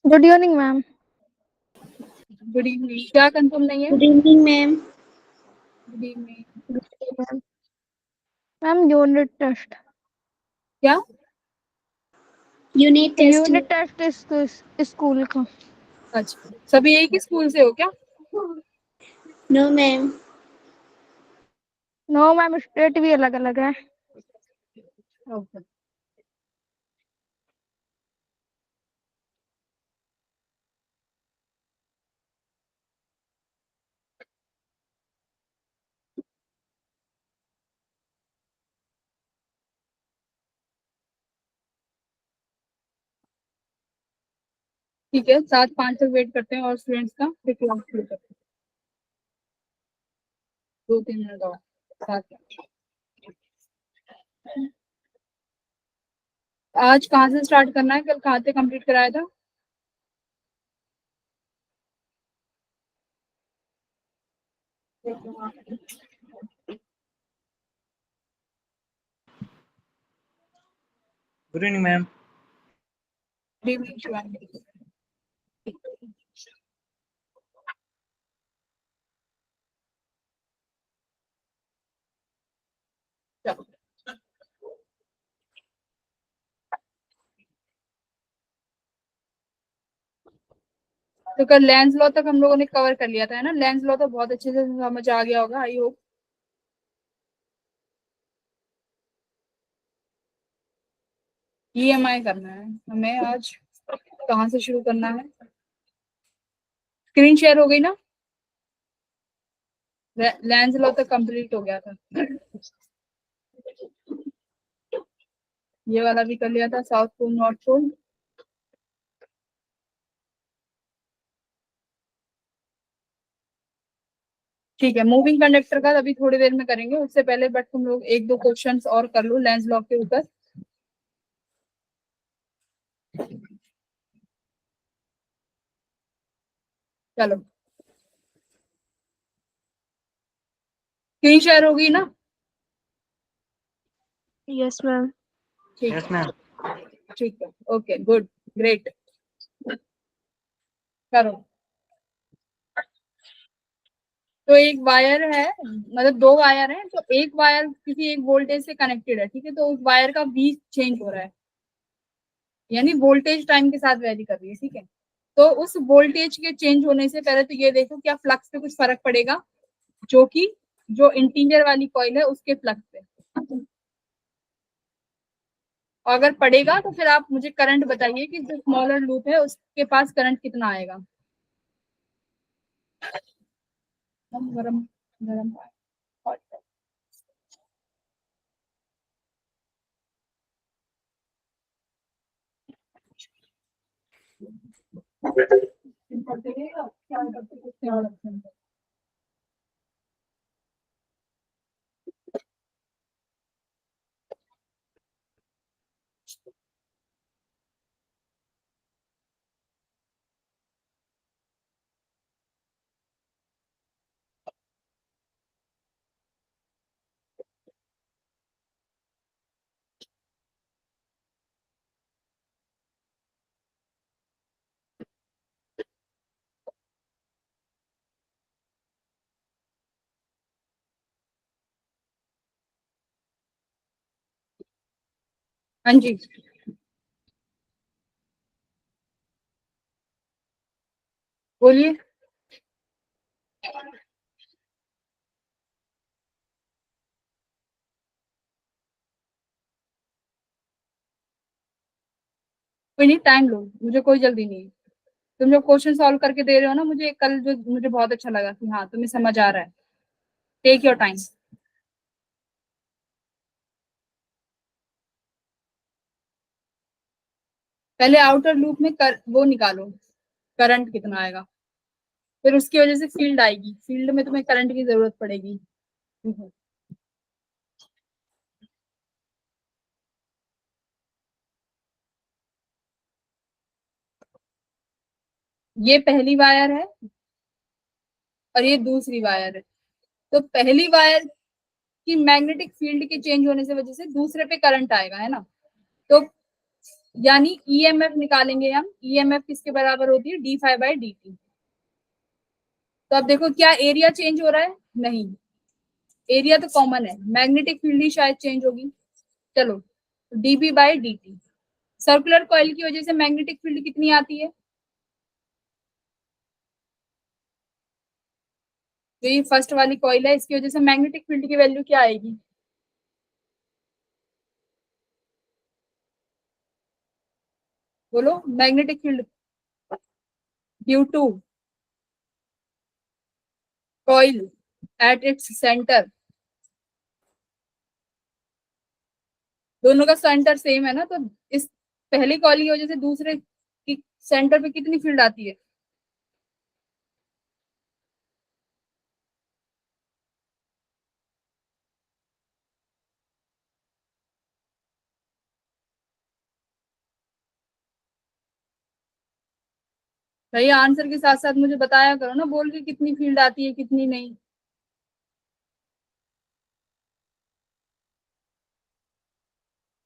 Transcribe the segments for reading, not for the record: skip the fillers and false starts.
Good evening ma'am. Good evening. क्या confirm नहीं है? Good evening ma'am. Good evening. Ma'am ma'am unit test. क्या? Unit test. Unit test इस school का। अच्छा, सभी एक ही स्कूल से हो क्या? No ma'am. No ma'am, state भी अलग अलग है। ओके। ठीक है, 7-5 तक वेट करते हैं और स्टूडेंट्स का फिर क्लास शुरू करते हैं। 2-3 मिनट और 7। आज कहाँ से स्टार्ट करना है? कल कहाँ से कंप्लीट कराया था? Good evening ma'am. Good evening Shivani. चलो, तो कल लेंस लॉ तक हम लोगों ने कवर कर लिया था, है ना? लेंस लॉ तो बहुत अच्छे से समझ आ गया होगा, आई होप। ईएमआई करना है हमें आज। कहाँ से शुरू करना है? स्क्रीन शेयर हो गई ना? लेंस लॉ तक कंप्लीट हो गया था। ये वाला भी कर लिया था, साउथ पोल नॉर्थ पोल। ठीक है, मूविंग कंडक्टर का अभी थोड़ी देर में करेंगे, उससे पहले बट तुम लोग 1-2 क्वेश्चंस और कर लो लेंस लॉ के ऊपर। चलो, स्क्रीन शेयर होगी ना? Yes ma'am. ठीक यस है, मैम। ठीक है, ओके, गुड, ग्रेट। करो। तो एक वायर है, मतलब 2 वायर है, तो एक वायर किसी एक वोल्टेज से कनेक्टेड है, ठीक है? तो उस वायर का वी चेंज हो रहा है, यानी वोल्टेज टाइम के साथ वेरी कर रही है, ठीक है? तो उस वोल्टेज के चेंज होने से पहले तो ये देखो क्या फ्लक्स पे कुछ फर्क पड़ेगा, जो कि जो इंटीरियर वाली कॉइल है उसके फ्लक्स पे। और अगर पड़ेगा तो फिर आप मुझे करंट बताइए कि जो स्मॉलर लूप है उसके पास करंट कितना आएगा। गरम गरम hot। हाँ जी, बोलिए। कोई नहीं, टाइम लो, मुझे कोई जल्दी नहीं है। तुम जो क्वेश्चन सॉल्व करके दे रहे हो ना मुझे कल, जो मुझे बहुत अच्छा लगा कि हाँ तुम्हें समझ आ रहा है। Take your time. पहले आउटर लूप में वो निकालो, करंट कितना आएगा, फिर उसकी वजह से फील्ड आएगी, फील्ड में तुम्हें करंट की जरूरत पड़ेगी। ये पहली वायर है और ये दूसरी वायर है। तो पहली वायर की मैग्नेटिक फील्ड के चेंज होने से वजह से दूसरे पे करंट आएगा, है ना? तो यानी ईएमएफ निकालेंगे हम। ईएमएफ किसके बराबर होती है? D phi by D T. तो अब देखो क्या एरिया चेंज हो रहा है? नहीं, एरिया तो कॉमन है, मैग्नेटिक फील्ड ही शायद चेंज होगी। चलो, dB by D T. Circular coil की वजह से मैग्नेटिक फील्ड कितनी आती है? जो ये फर्स्ट वाली कॉइल है इसकी वजह से मैग्नेटिक फील्ड की वैल्यू क्या आएगी? बोलो, magnetic field due to coil at its centre. दोनों का सेंटर सेम है ना, तो इस पहली कॉइल की वजह से दूसरे की सेंटर पे कितनी फील्ड आती है? भैया आंसर के साथ साथ मुझे बताया करो ना, बोल के कितनी फील्ड आती है कितनी नहीं।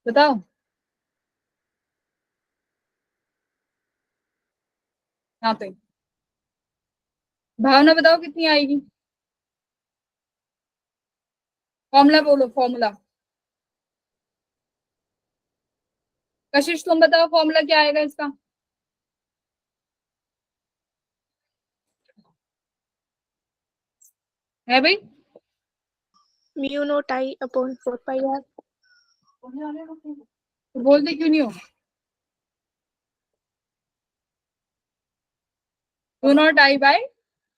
बताओ। यहाँ पे भावना बताओ कितनी आएगी? फॉर्मूला बोलो, फॉर्मूला। कशिश तुम बताओ फॉर्मूला क्या आएगा इसका? है भाई? Mu naught I upon 4 pi R. तो बोलते क्यों नहीं हो? Two naught I by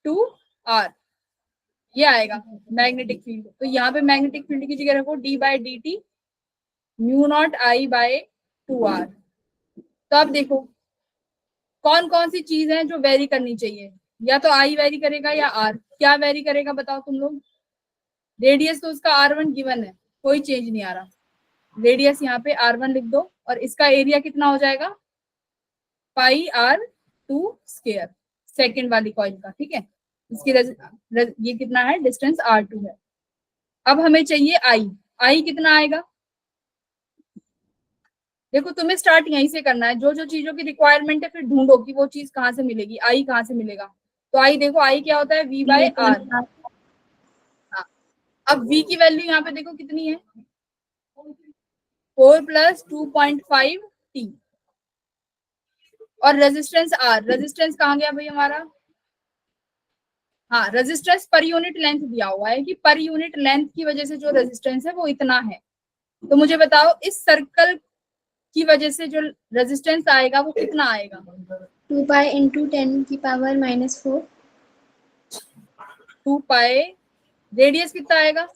two R, ये आएगा मैग्नेटिक फील्ड। तो यहाँ पे मैग्नेटिक फील्ड की जगह रखो D by D T mu naught I by two R. तो अब देखो कौन कौन सी चीज है जो वेरी करनी चाहिए। या तो आई वेरी करेगा या आर। क्या वेरी करेगा बताओ तुम लोग? रेडियस तो उसका आर वन गिवन है, कोई चेंज नहीं आ रहा। रेडियस यहाँ पे आर वन लिख दो और इसका एरिया कितना हो जाएगा? पाई आर टू स्केयर, सेकेंड वाली कॉइल का। ठीक है, इसकी ये कितना है? डिस्टेंस आर टू है। अब हमें चाहिए आई। आई कितना आएगा? देखो तुम्हें स्टार्ट यहीं से करना है, जो जो चीजों की रिक्वायरमेंट है फिर ढूंढो कि वो चीज कहाँ से मिलेगी, आई कहाँ से मिलेगा। तो आई देखो, आई क्या होता है? V by R. हाँ, अब वी की वैल्यू यहाँ पे देखो कितनी है? 4 प्लस 2.5 टी। और रेजिस्टेंस आर, रेजिस्टेंस कहाँ गया भाई हमारा? हाँ, रेजिस्टेंस पर यूनिट लेंथ दिया हुआ है कि पर यूनिट लेंथ की वजह से जो रेजिस्टेंस है वो इतना है। तो मुझे बताओ इस सर्कल की वजह से जो रेजिस्टेंस आएगा वो कितना आएगा? 2 pi into 10 की पावर -4। 2 पाई। रेडियस कितना आएगा?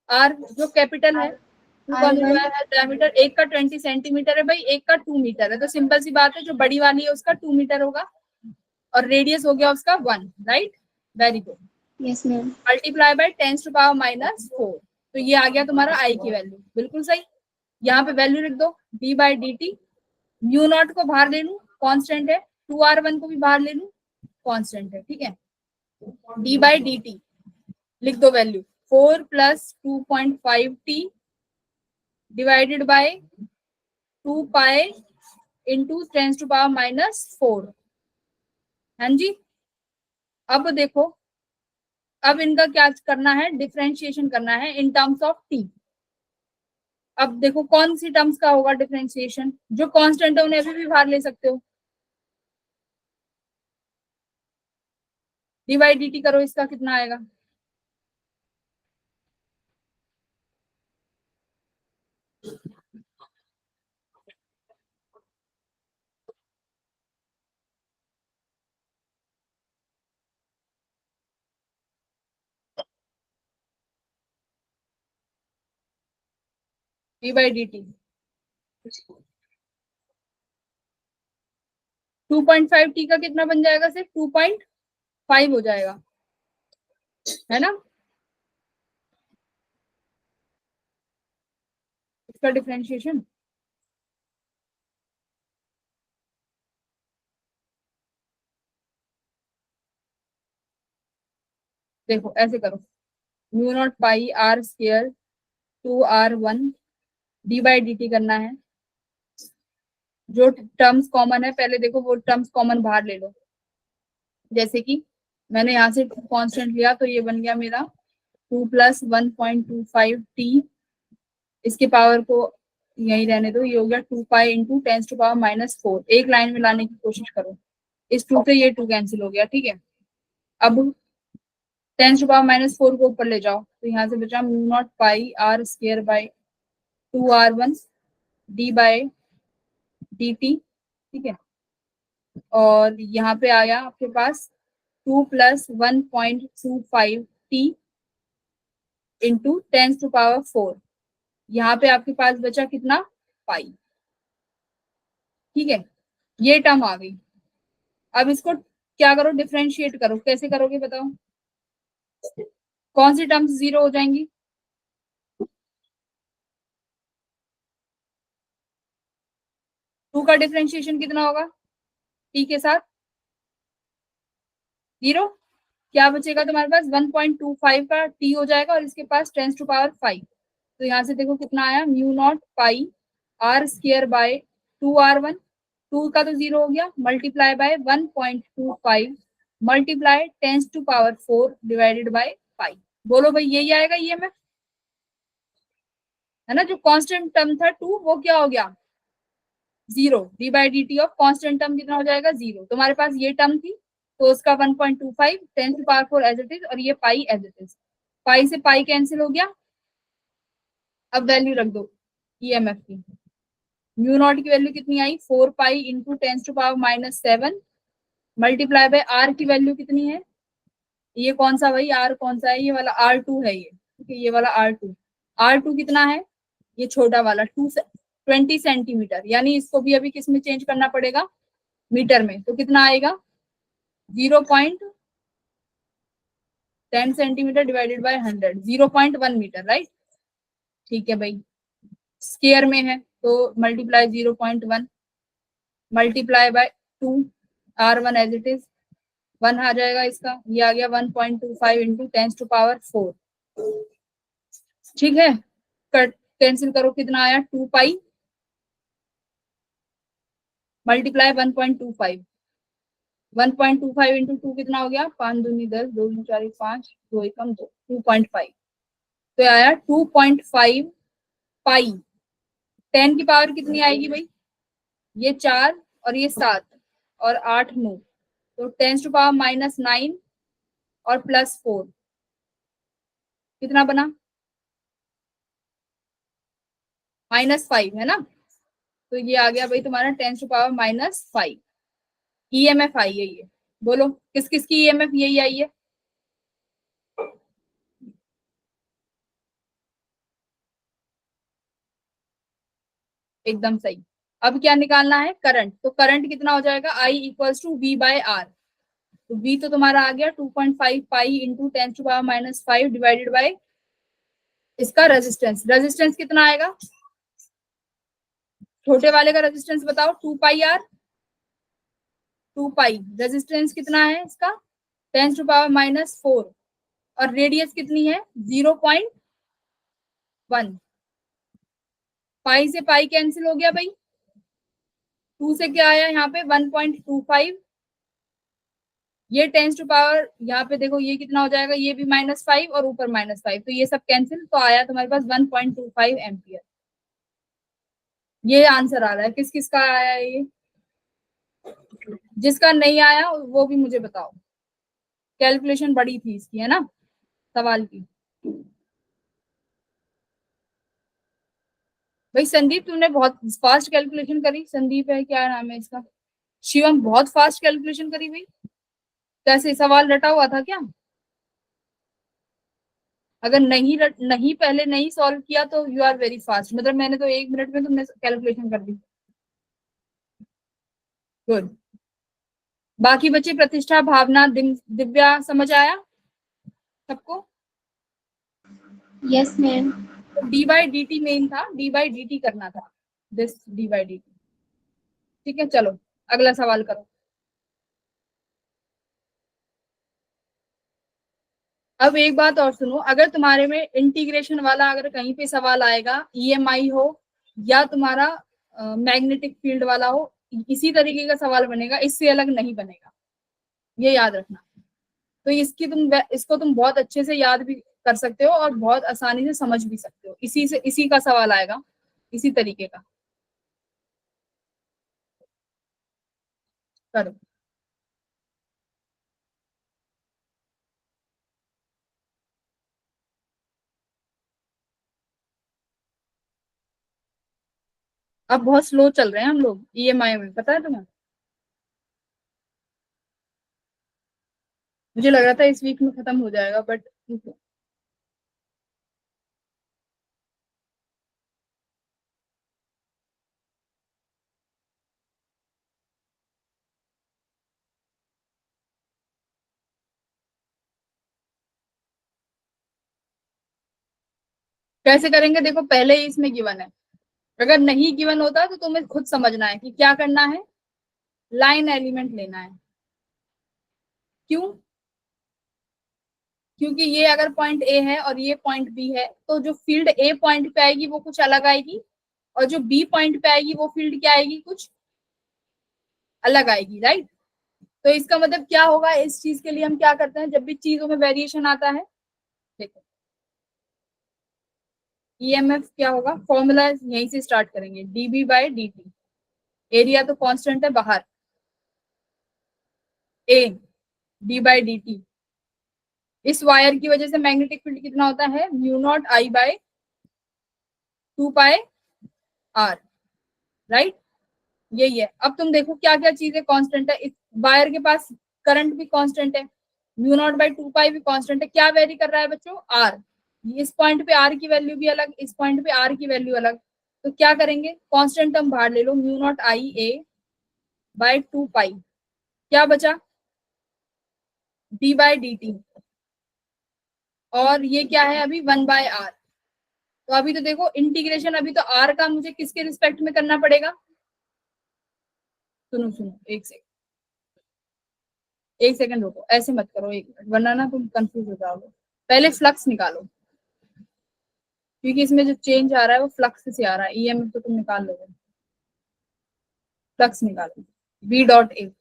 आर जो कैपिटल है। टू का जो है डायमीटर, एक का 20 सेंटीमीटर है भाई, एक का 2 मीटर है। तो सिंपल सी बात है, जो बड़ी वाली है उसका 2 मीटर होगा और रेडियस हो गया उसका 1। Right, very good. Yes ma'am. Multiply by 10 to power -4। तो ये आ गया तुम्हारा आई की वैल्यू, बिल्कुल सही। यहाँ पे वैल्यू लिख दो D by D T. Mu not को बाहर ले लू, कॉन्स्टेंट है। 2r1 को भी बाहर ले लू, कॉन्स्टेंट है। ठीक है, डी बाई डी टी लिख दो value 4 plus 2.5 T divided by 2 pi into 10 to power -4। हाँ जी। अब देखो, अब इनका क्या करना है? डिफरेंशिएशन करना है इन टर्म्स ऑफ टी। अब देखो कौन सी टर्म्स का होगा डिफरेंशिएशन? जो कांस्टेंट है उन्हें अभी भी बाहर ले सकते हो। डी बाई डी टी करो, इसका कितना आएगा? D by D T 2.5 T का कितना बन जाएगा? सिर्फ 2.5 हो जाएगा, है ना? इसका डिफरेंशिएशन देखो ऐसे करो, mu naught pi R square 2r1 D by D T करना है। जो टर्म्स कॉमन है पहले देखो, वो टर्म्स कॉमन बाहर ले लो। जैसे कि मैंने यहाँ से कांस्टेंट लिया तो ये बन गया मेरा 2 + 1.25t, इसके पावर को यही रहने दो, ये हो गया 2 पाई इंटू 10⁻⁻4। एक लाइन में लाने की कोशिश करो, इस 2 से ये 2 कैंसिल हो गया, ठीक है। अब 10⁻⁻4 को ऊपर ले जाओ तो यहाँ से बचा μ0 पाई r²/2r1 d/dt, ठीक है। और यहाँ पे आया आपके पास 2 + 1.25t इंटू 10⁻⁴। यहाँ पे आपके पास बचा कितना, पाई, ठीक है। ये टर्म आ गई। अब इसको क्या करो, डिफरेंशिएट करो। कैसे करोगे बताओ, कौन सी टर्म्स 0 हो जाएंगी? टू का डिफरेंशिएशन कितना होगा टी के साथ? 0। क्या बचेगा तुम्हारे पास, 1.25 का टी हो जाएगा और इसके पास 10⁵ तो यहाँ से देखो कितना आया, μ0 पाई r²/2r1, 2 का तो 0 हो गया, multiply by 1.25 multiply 10⁴ divided by pi. बोलो भाई यही आएगा ईएमएफ, है ना। जो कांस्टेंट टर्म था 2 वो क्या हो गया, 0। d/dt ऑफ कांस्टेंट टर्म कितना हो जाएगा, 0। तुम्हारे पास ये टर्म थी तो उसका 1.25 10⁴ एज इट इज, और ये पाई एज इट इज। पाई से पाई कैंसिल हो गया। अब वैल्यू रख दो ईएमएफ की। μ0 की वैल्यू कितनी आई, 4 pi into 10⁻⁻7 multiply by R की वैल्यू कितनी है, ये कौन सा भाई आर कौन सा है, ये वाला R2 है ये, ठीक है। ये वाला R2 कितना है, ये छोटा वाला 20 सेंटीमीटर, यानी इसको भी अभी किस में चेंज करना पड़ेगा, मीटर में। तो कितना आएगा, 0.10 centimetre divided by 100, 0.1 metre, right. ठीक है भाई, स्क्वायर में है तो multiply 0.1 multiply by 2 r1 as it is 1 आ जाएगा इसका, ये आ गया 1.25 इंटू 10⁴, ठीक है। कट कैंसिल करो, कितना आया, 2 पाई मल्टीप्लाई 1.25 1.25 इंटू 2 कितना हो गया, 5 दूनी 10, 2 दूनी 4 5, 2 एकम 2, 2.5 तो आया 2.5 पाई। 10 की पावर कितनी आएगी भाई, ये 4 और ये 7 और 8 9, तो 10⁻⁻9 और +4 कितना बना, -5, है ना। तो ये आ गया भाई तुम्हारा 10⁻⁻5 ईएमएफ आई है ये। बोलो किस किस की ईएमएफ यही आई है, एकदम सही। अब क्या निकालना है, करंट। तो करंट कितना हो जाएगा, I = V/R। तो V तो तुम्हारा आ गया 2.5 पाई इंटू 10⁻⁻5 डिवाइडेड बाय इसका रेजिस्टेंस। रेजिस्टेंस कितना आएगा, छोटे वाले का रेजिस्टेंस बताओ, 2 पाई R, 2 पाई। रेजिस्टेंस कितना है इसका, 10⁻⁻4 और रेडियस कितनी है, 0.1। पाई से पाई कैंसिल हो गया भाई, 2 से क्या आया यहाँ पे 1.25, ये 10⁻, यहाँ पे देखो ये कितना हो जाएगा, ये भी -5 और ऊपर -5, तो ये सब कैंसिल, तो आया तुम्हारे पास 1.25 एम्पियर। ये आंसर आ रहा है, किस किस का आया है ये, जिसका नहीं आया वो भी मुझे बताओ। कैलकुलेशन बड़ी थी इसकी, है ना, सवाल की। भाई संदीप तुमने बहुत फास्ट कैलकुलेशन करी, संदीप है क्या नाम है इसका, शिवम, बहुत फास्ट कैलकुलेशन करी भाई। कैसे, सवाल रटा हुआ था क्या? अगर नहीं पहले नहीं सॉल्व किया तो यू आर वेरी फास्ट, मतलब मैंने तो 1 मिनट में तुमने कैलकुलेशन कर दी। गुड। बाकी बच्चे प्रतिष्ठा, भावना, दिव्या, समझ आया सबको? Yes ma'am. d/dt मेन था, d/dt करना था, दिस d/dt। ठीक है, चलो अगला सवाल करो। अब एक बात और सुनो, अगर तुम्हारे में इंटीग्रेशन वाला अगर कहीं पे सवाल आएगा, ईएमआई हो या तुम्हारा मैग्नेटिक फील्ड वाला हो, इसी तरीके का सवाल बनेगा, इससे अलग नहीं बनेगा, ये याद रखना। तो इसको तुम बहुत अच्छे से याद भी कर सकते हो और बहुत आसानी से समझ भी सकते हो, इसी का सवाल आएगा, इसी तरीके का। करो। अब बहुत स्लो चल रहे हैं हम लोग ईएमआई में, पता है तुम्हें? मुझे लग रहा था इस वीक में खत्म हो जाएगा, बट कैसे करेंगे? देखो पहले ही इसमें गिवन है, अगर नहीं गिवन होता तो तुम्हें खुद समझना है कि क्या करना है, लाइन एलिमेंट लेना है। क्यों? क्योंकि ये अगर पॉइंट ए है और ये पॉइंट बी है, तो जो फील्ड ए पॉइंट पे आएगी वो कुछ अलग आएगी, और जो बी पॉइंट पे आएगी वो फील्ड क्या आएगी, कुछ अलग आएगी, राइट? तो इसका मतलब क्या होगा, इस चीज के लिए हम क्या करते हैं, जब भी चीजों में वेरिएशन आता है, देखो ईएमएफ क्या होगा, फॉर्मूला यहीं से स्टार्ट करेंगे, डीबी बाय dt। एरिया तो कांस्टेंट है बाहर, A D by D T. इस वायर की वजह से मैग्नेटिक फील्ड कितना होता है, mu naught I by 2 pi R, right? यही है। अब तुम देखो क्या क्या चीजें कांस्टेंट है, इस वायर के पास करंट भी कांस्टेंट है, म्यू नॉट बाई 2 पाई भी कांस्टेंट है, क्या वेरी कर रहा है बच्चों, आर। इस पॉइंट पे आर की वैल्यू भी अलग, इस पॉइंट पे आर की वैल्यू अलग, तो क्या करेंगे, कांस्टेंट टर्म बाहर ले लो, म्यू नॉट आई ए बाय 2 पाई, क्या बचा, डी बाई डी टी, और ये क्या है अभी 1/r। तो अभी तो देखो इंटीग्रेशन, अभी तो आर का मुझे किसके रिस्पेक्ट में करना पड़ेगा, सुनो सुनो एक सेकंड रुको, ऐसे मत करो, 1 मिनट, वरना ना तुम कंफ्यूज हो जाओगे। पहले फ्लक्स निकालो, क्योंकि इसमें जो चेंज आ रहा है वो फ्लक्स से आ रहा है, ईएमएफ तो तुम निकाल लोगे, फ्लक्स निकालो, B dot A.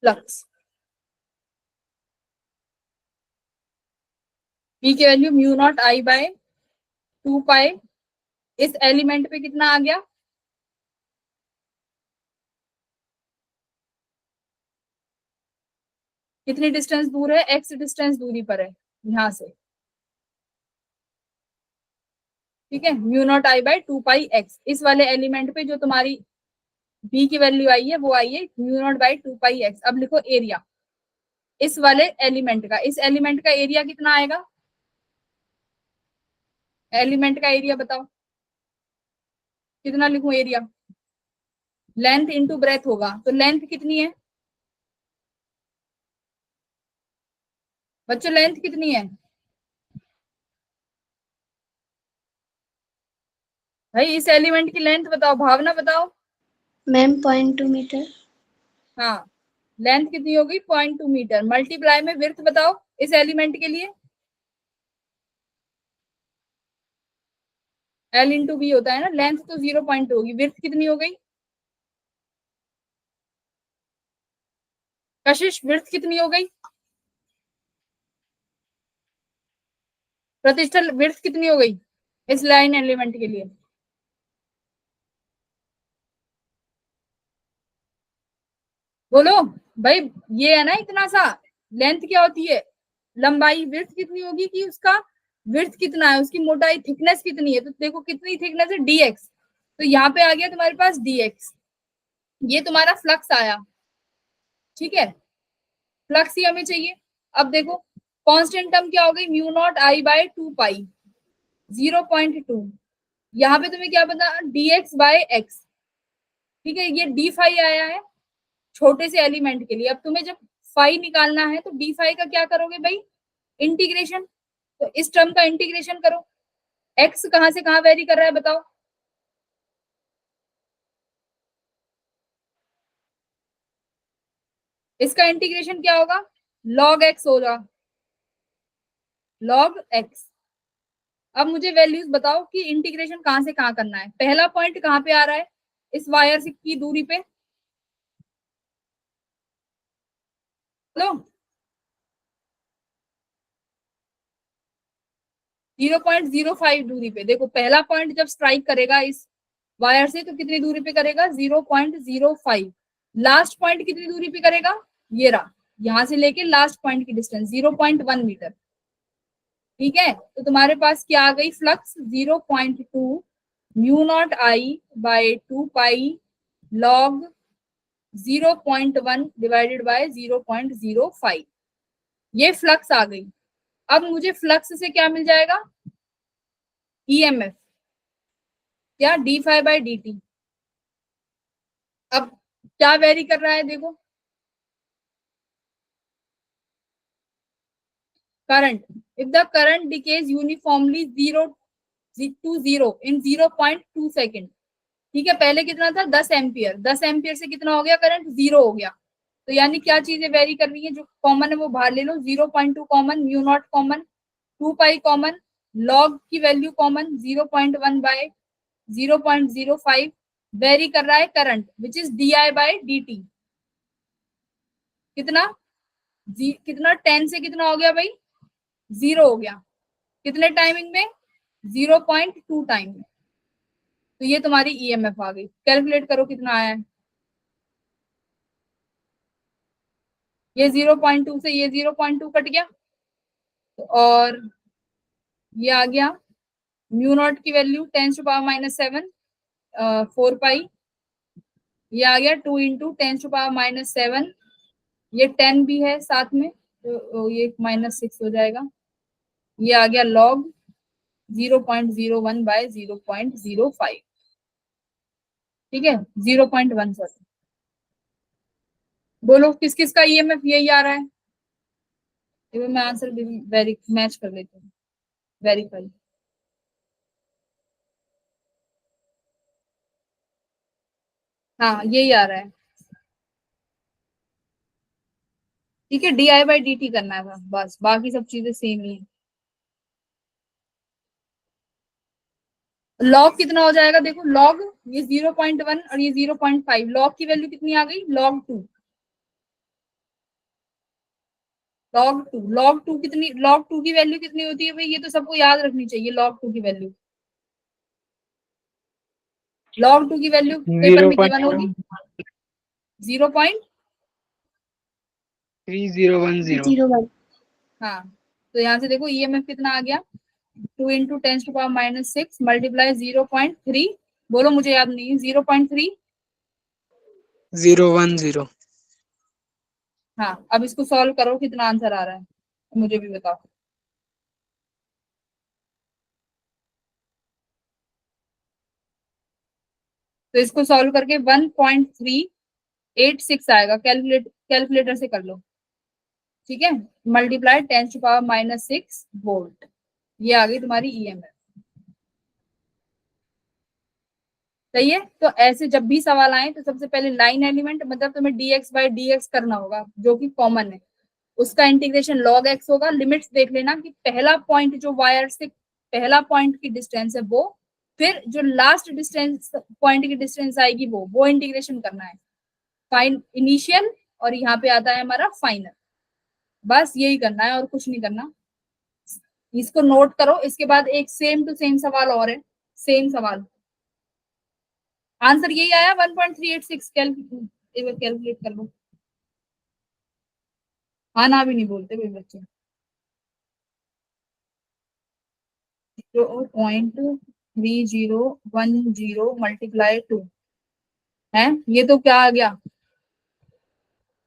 Flux B की value mu naught I by 2 pi, इस एलिमेंट पे कितना आ गया, कितनी डिस्टेंस दूर है, एक्स डिस्टेंस दूरी पर है यहां से, ठीक है, mu naught I by 2 pi x. इस वाले एलिमेंट पे जो तुम्हारी बी की वैल्यू आई है वो आई है mu not by 2 pi x. अब लिखो एरिया इस वाले एलिमेंट का, इस एलिमेंट का एरिया कितना आएगा, एलिमेंट का एरिया बताओ, कितना लिखूं एरिया, लेंथ इंटू ब्रेथ होगा, तो लेंथ कितनी है बच्चों, लेंथ कितनी है भाई, इस एलिमेंट की लेंथ बताओ, भावना बताओ। Ma'am 0.2 metre. हाँ, लेंथ कितनी होगी, 0.2 मीटर, मल्टीप्लाई में विड्थ बताओ इस एलिमेंट के लिए, एल इंटू बी होता है ना, लेंथ तो 0.2 होगी, विड्थ कितनी हो गई कशिश, विड्थ कितनी हो गई, प्रतिष्ठा विड्थ कितनी हो गई इस लाइन एलिमेंट के लिए, बोलो भाई। ये है ना इतना सा, लेंथ क्या होती है, लंबाई, विड्थ कितनी होगी कि उसका विड्थ कितना है, उसकी मोटाई थिकनेस कितनी है, तो देखो कितनी थिकनेस है, dx। तो यहाँ पे आ गया तुम्हारे पास dx, ये तुम्हारा फ्लक्स आया, ठीक है, फ्लक्स ही हमें चाहिए। अब देखो कांस्टेंट टर्म क्या हो गई, म्यू नॉट आई बाय 2 पाई, 0.2, यहाँ पे तुम्हें क्या पता, dx बाय x, ठीक है, ये डी फाई आया है छोटे से एलिमेंट के लिए। अब तुम्हें जब फाई निकालना है तो डी फाई का क्या करोगे भाई, इंटीग्रेशन, तो इस टर्म का इंटीग्रेशन करो, एक्स कहां से कहां वेरी कर रहा है बताओ, इसका इंटीग्रेशन क्या होगा, लॉग एक्स होगा, log x। अब मुझे वैल्यूज बताओ कि इंटीग्रेशन कहां से कहां करना है। पहला पॉइंट कहां पे आ रहा है इस वायर से की दूरी पे, लो 0.05 दूरी पे। देखो पहला पॉइंट जब स्ट्राइक करेगा इस वायर से तो कितनी दूरी पे करेगा 0.05। लास्ट पॉइंट कितनी दूरी पे करेगा, ये रहा, यहां से लेके लास्ट पॉइंट की डिस्टेंस 0.1 मीटर। ठीक है, तो तुम्हारे पास क्या आ गई flux 0.2 mu naught I by 2 pi log 0.1 divided by 0.05, ये फ्लक्स आ गई। अब मुझे फ्लक्स से क्या मिल जाएगा, ईएमएफ या D phi by D T. अब क्या वेरी कर रहा है देखो, current. If the current decays uniformly 0 to 0 in 0.2 second. ठीक है, पहले कितना था 10 एम्पियर, 10 एम्पियर से कितना हो गया करंट, 0 हो गया। तो यानी क्या चीजें वेरी कर रही है, जो कॉमन है वो बाहर ले लो, 0.2 common, mu naught common, 2 pi common, log की वैल्यू कॉमन 0.1 बाय 0.05, वेरी कर रहा है current which is D I by D T. कितना कितना 10 से कितना हो गया भाई, 0 हो गया। कितने टाइमिंग में, 0.2 टाइम में। तो ये तुम्हारी ईएमएफ आ गई। कैलकुलेट करो कितना आया है। ये 0.2 से ये 0.2 कट गया, और ये आ गया म्यू नॉट की वैल्यू 10⁻⁻7 4 पाई, ये आ गया 2 इंटू 10⁻⁻7, ये 10 भी है साथ में तो ये -6 हो जाएगा। ये आ गया लॉग 0.01 बाय 0.05। ठीक है, 0.1 सॉरी। बोलो किस किस का ईएमएफ यही आ रहा है। तो मैं आंसर भी वेरी मैच कर लेती हूँ, वेरीफाई। हाँ यही आ रहा है। ठीक है, D I by D T करना है बस, बाकी सब चीजें सेम ही है। लॉग कितना हो जाएगा देखो, लॉग ये 0.1 और ये 0.5, लॉग की वैल्यू कितनी आ गई, लॉग 2। लॉग टू कितनी, लॉग 2 की वैल्यू कितनी होती है भाई, ये तो सबको याद रखनी चाहिए। लॉग 2 की वैल्यू, लॉग 2 की वैल्यू पेपर जीरो में गिवन होगी पॉइंट 3010। 0 1। हाँ, तो यहाँ से देखो ईएमएफ कितना आ गया, 2 इंटू 10⁻⁻6 मल्टीप्लाई 0.3, बोलो मुझे याद नहीं है, 0.3। 010। हाँ, अब इसको सॉल्व करो कितना आंसर आ रहा है मुझे भी बताओ। तो इसको सॉल्व करके 1.386 आएगा, कैलकुलेटर से कर लो। ठीक है, मल्टीप्लाई 10⁻⁻6 वोल्ट, ये आ गई तुम्हारी ईएमएफ। सही है, तो ऐसे जब भी सवाल आए तो सबसे पहले लाइन एलिमेंट मतलब तुम्हें dx बाई dx करना होगा जो कि कॉमन है, उसका इंटीग्रेशन log x होगा। लिमिट्स देख लेना कि पहला पॉइंट जो वायर से पहला पॉइंट की डिस्टेंस है वो, फिर जो लास्ट डिस्टेंस पॉइंट की डिस्टेंस आएगी वो इंटीग्रेशन करना है। फाइन इनिशियल और यहाँ पे आता है हमारा फाइनल, बस यही करना है और कुछ नहीं करना। इसको नोट करो, इसके बाद एक सेम टू सेम सवाल और है, सेम सवाल, आंसर यही आया 1.386। कैलकुलेट कर लो। हाँ ना भी नहीं बोलते कोई बच्चे। 0.3010 मल्टीप्लाई 2 है, ये तो क्या आ गया,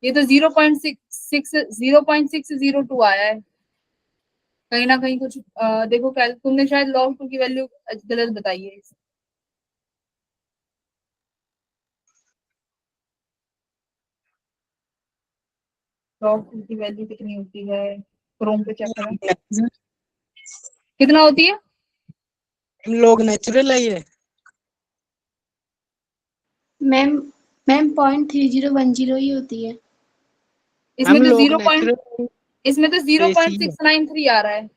ये तो 0.602 आया है। कहीं ना कहीं कुछ देखो तुमने शायद log 2 की वैल्यू गलत बताई है। log 2 की वैल्यू कितनी होती है, क्रोम पे चेक करें कितना होती है। हम लोग नेचुरल है ये। मैम मैम 0.3010 ही होती है। इसमें हम तो लोग 0 पॉइंट, नेचुरल इसमें तो तो ऐसी ही है। 0.693 आ रहा है।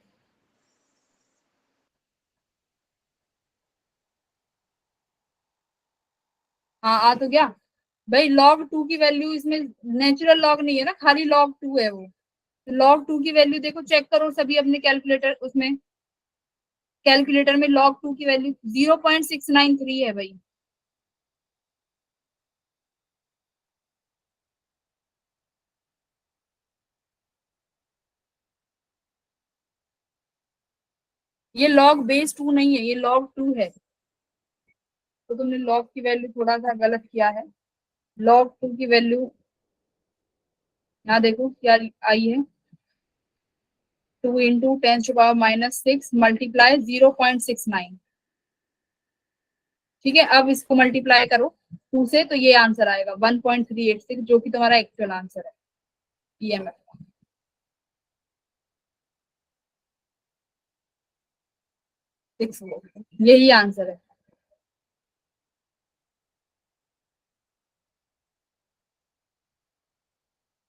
हाँ आ तो गया भाई। log 2 की वैल्यू इसमें नेचुरल log नहीं है ना, खाली log 2 है वो। तो log 2 की वैल्यू देखो, चेक करो सभी अपने कैलकुलेटर, उसमें कैलकुलेटर में log 2 की वैल्यू 0.693 है भाई। ये log बेस 2 नहीं है, ये log 2 है। तो तुमने log की वैल्यू थोड़ा सा गलत किया है। log 2 की वैल्यू यहाँ देखो क्या आई है, 2 × 10⁻⁻6 मल्टीप्लाई 0.69। ठीक है, अब इसको मल्टीप्लाई करो 2 से, तो ये आंसर आएगा 1.386, जो कि तुम्हारा एक्चुअल आंसर है ईएमएफ का। यही आंसर है।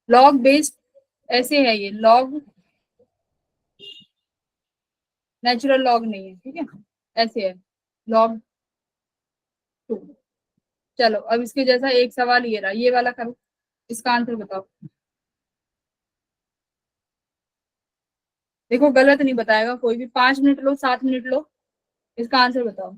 लॉग बेस्ड ऐसे है, ये लॉग नेचुरल लॉग नहीं है, ठीक है, ऐसे है लॉग 2। चलो अब इसके जैसा एक सवाल ये रहा, ये वाला करो, इसका आंसर बताओ। देखो गलत नहीं बताएगा कोई भी, 5 मिनट लो 7 मिनट लो, इसका आंसर बताओ।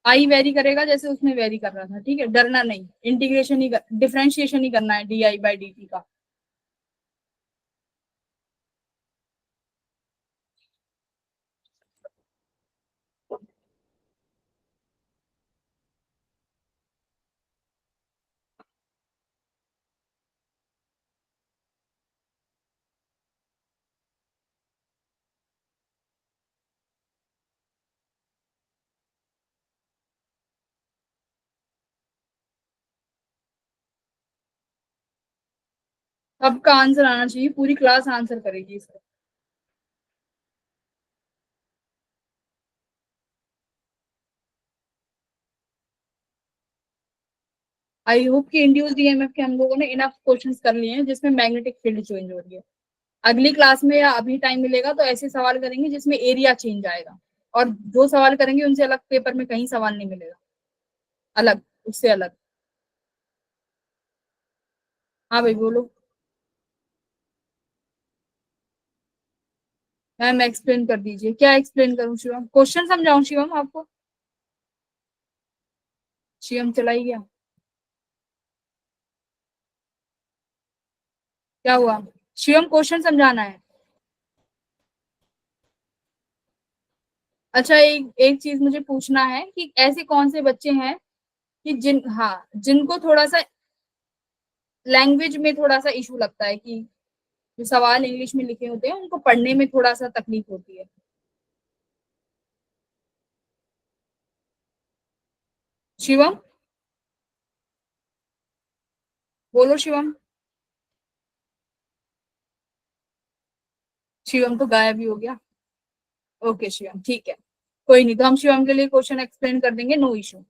आई वेरी करेगा जैसे उसमें वेरी कर रहा था, ठीक है, डरना नहीं, इंटीग्रेशन ही डिफरेंशिएशन ही करना है di/dt का। सबका आंसर आना चाहिए, पूरी क्लास आंसर करेगी इसका। आई होप कि इंड्यूस्ड ईएमएफ के हम लोगों ने इनफ क्वेश्चंस कर लिए हैं जिसमें मैग्नेटिक फील्ड चेंज हो रही है। अगली क्लास में या अभी टाइम मिलेगा तो ऐसे सवाल करेंगे जिसमें एरिया चेंज आएगा, और जो सवाल करेंगे उनसे अलग पेपर में कहीं सवाल नहीं मिलेगा, अलग, उससे अलग। हाँ भाई बोलो। मैम एक्सप्लेन कर दीजिए, क्या एक्सप्लेन करूं शिवम, क्वेश्चन समझाऊं शिवम आपको? शिवम चला ही गया, क्या हुआ? शिवम क्वेश्चन समझाना है। अच्छा एक एक चीज मुझे पूछना है कि ऐसे कौन से बच्चे हैं कि हाँ जिनको थोड़ा सा लैंग्वेज में थोड़ा सा इशू लगता है, कि जो सवाल इंग्लिश में लिखे होते हैं उनको पढ़ने में थोड़ा सा तकलीफ होती है। शिवम बोलो शिवम। शिवम तो गायब ही हो गया। ओके शिवम ठीक है, कोई नहीं, तो हम शिवम के लिए क्वेश्चन एक्सप्लेन कर देंगे, नो इशू।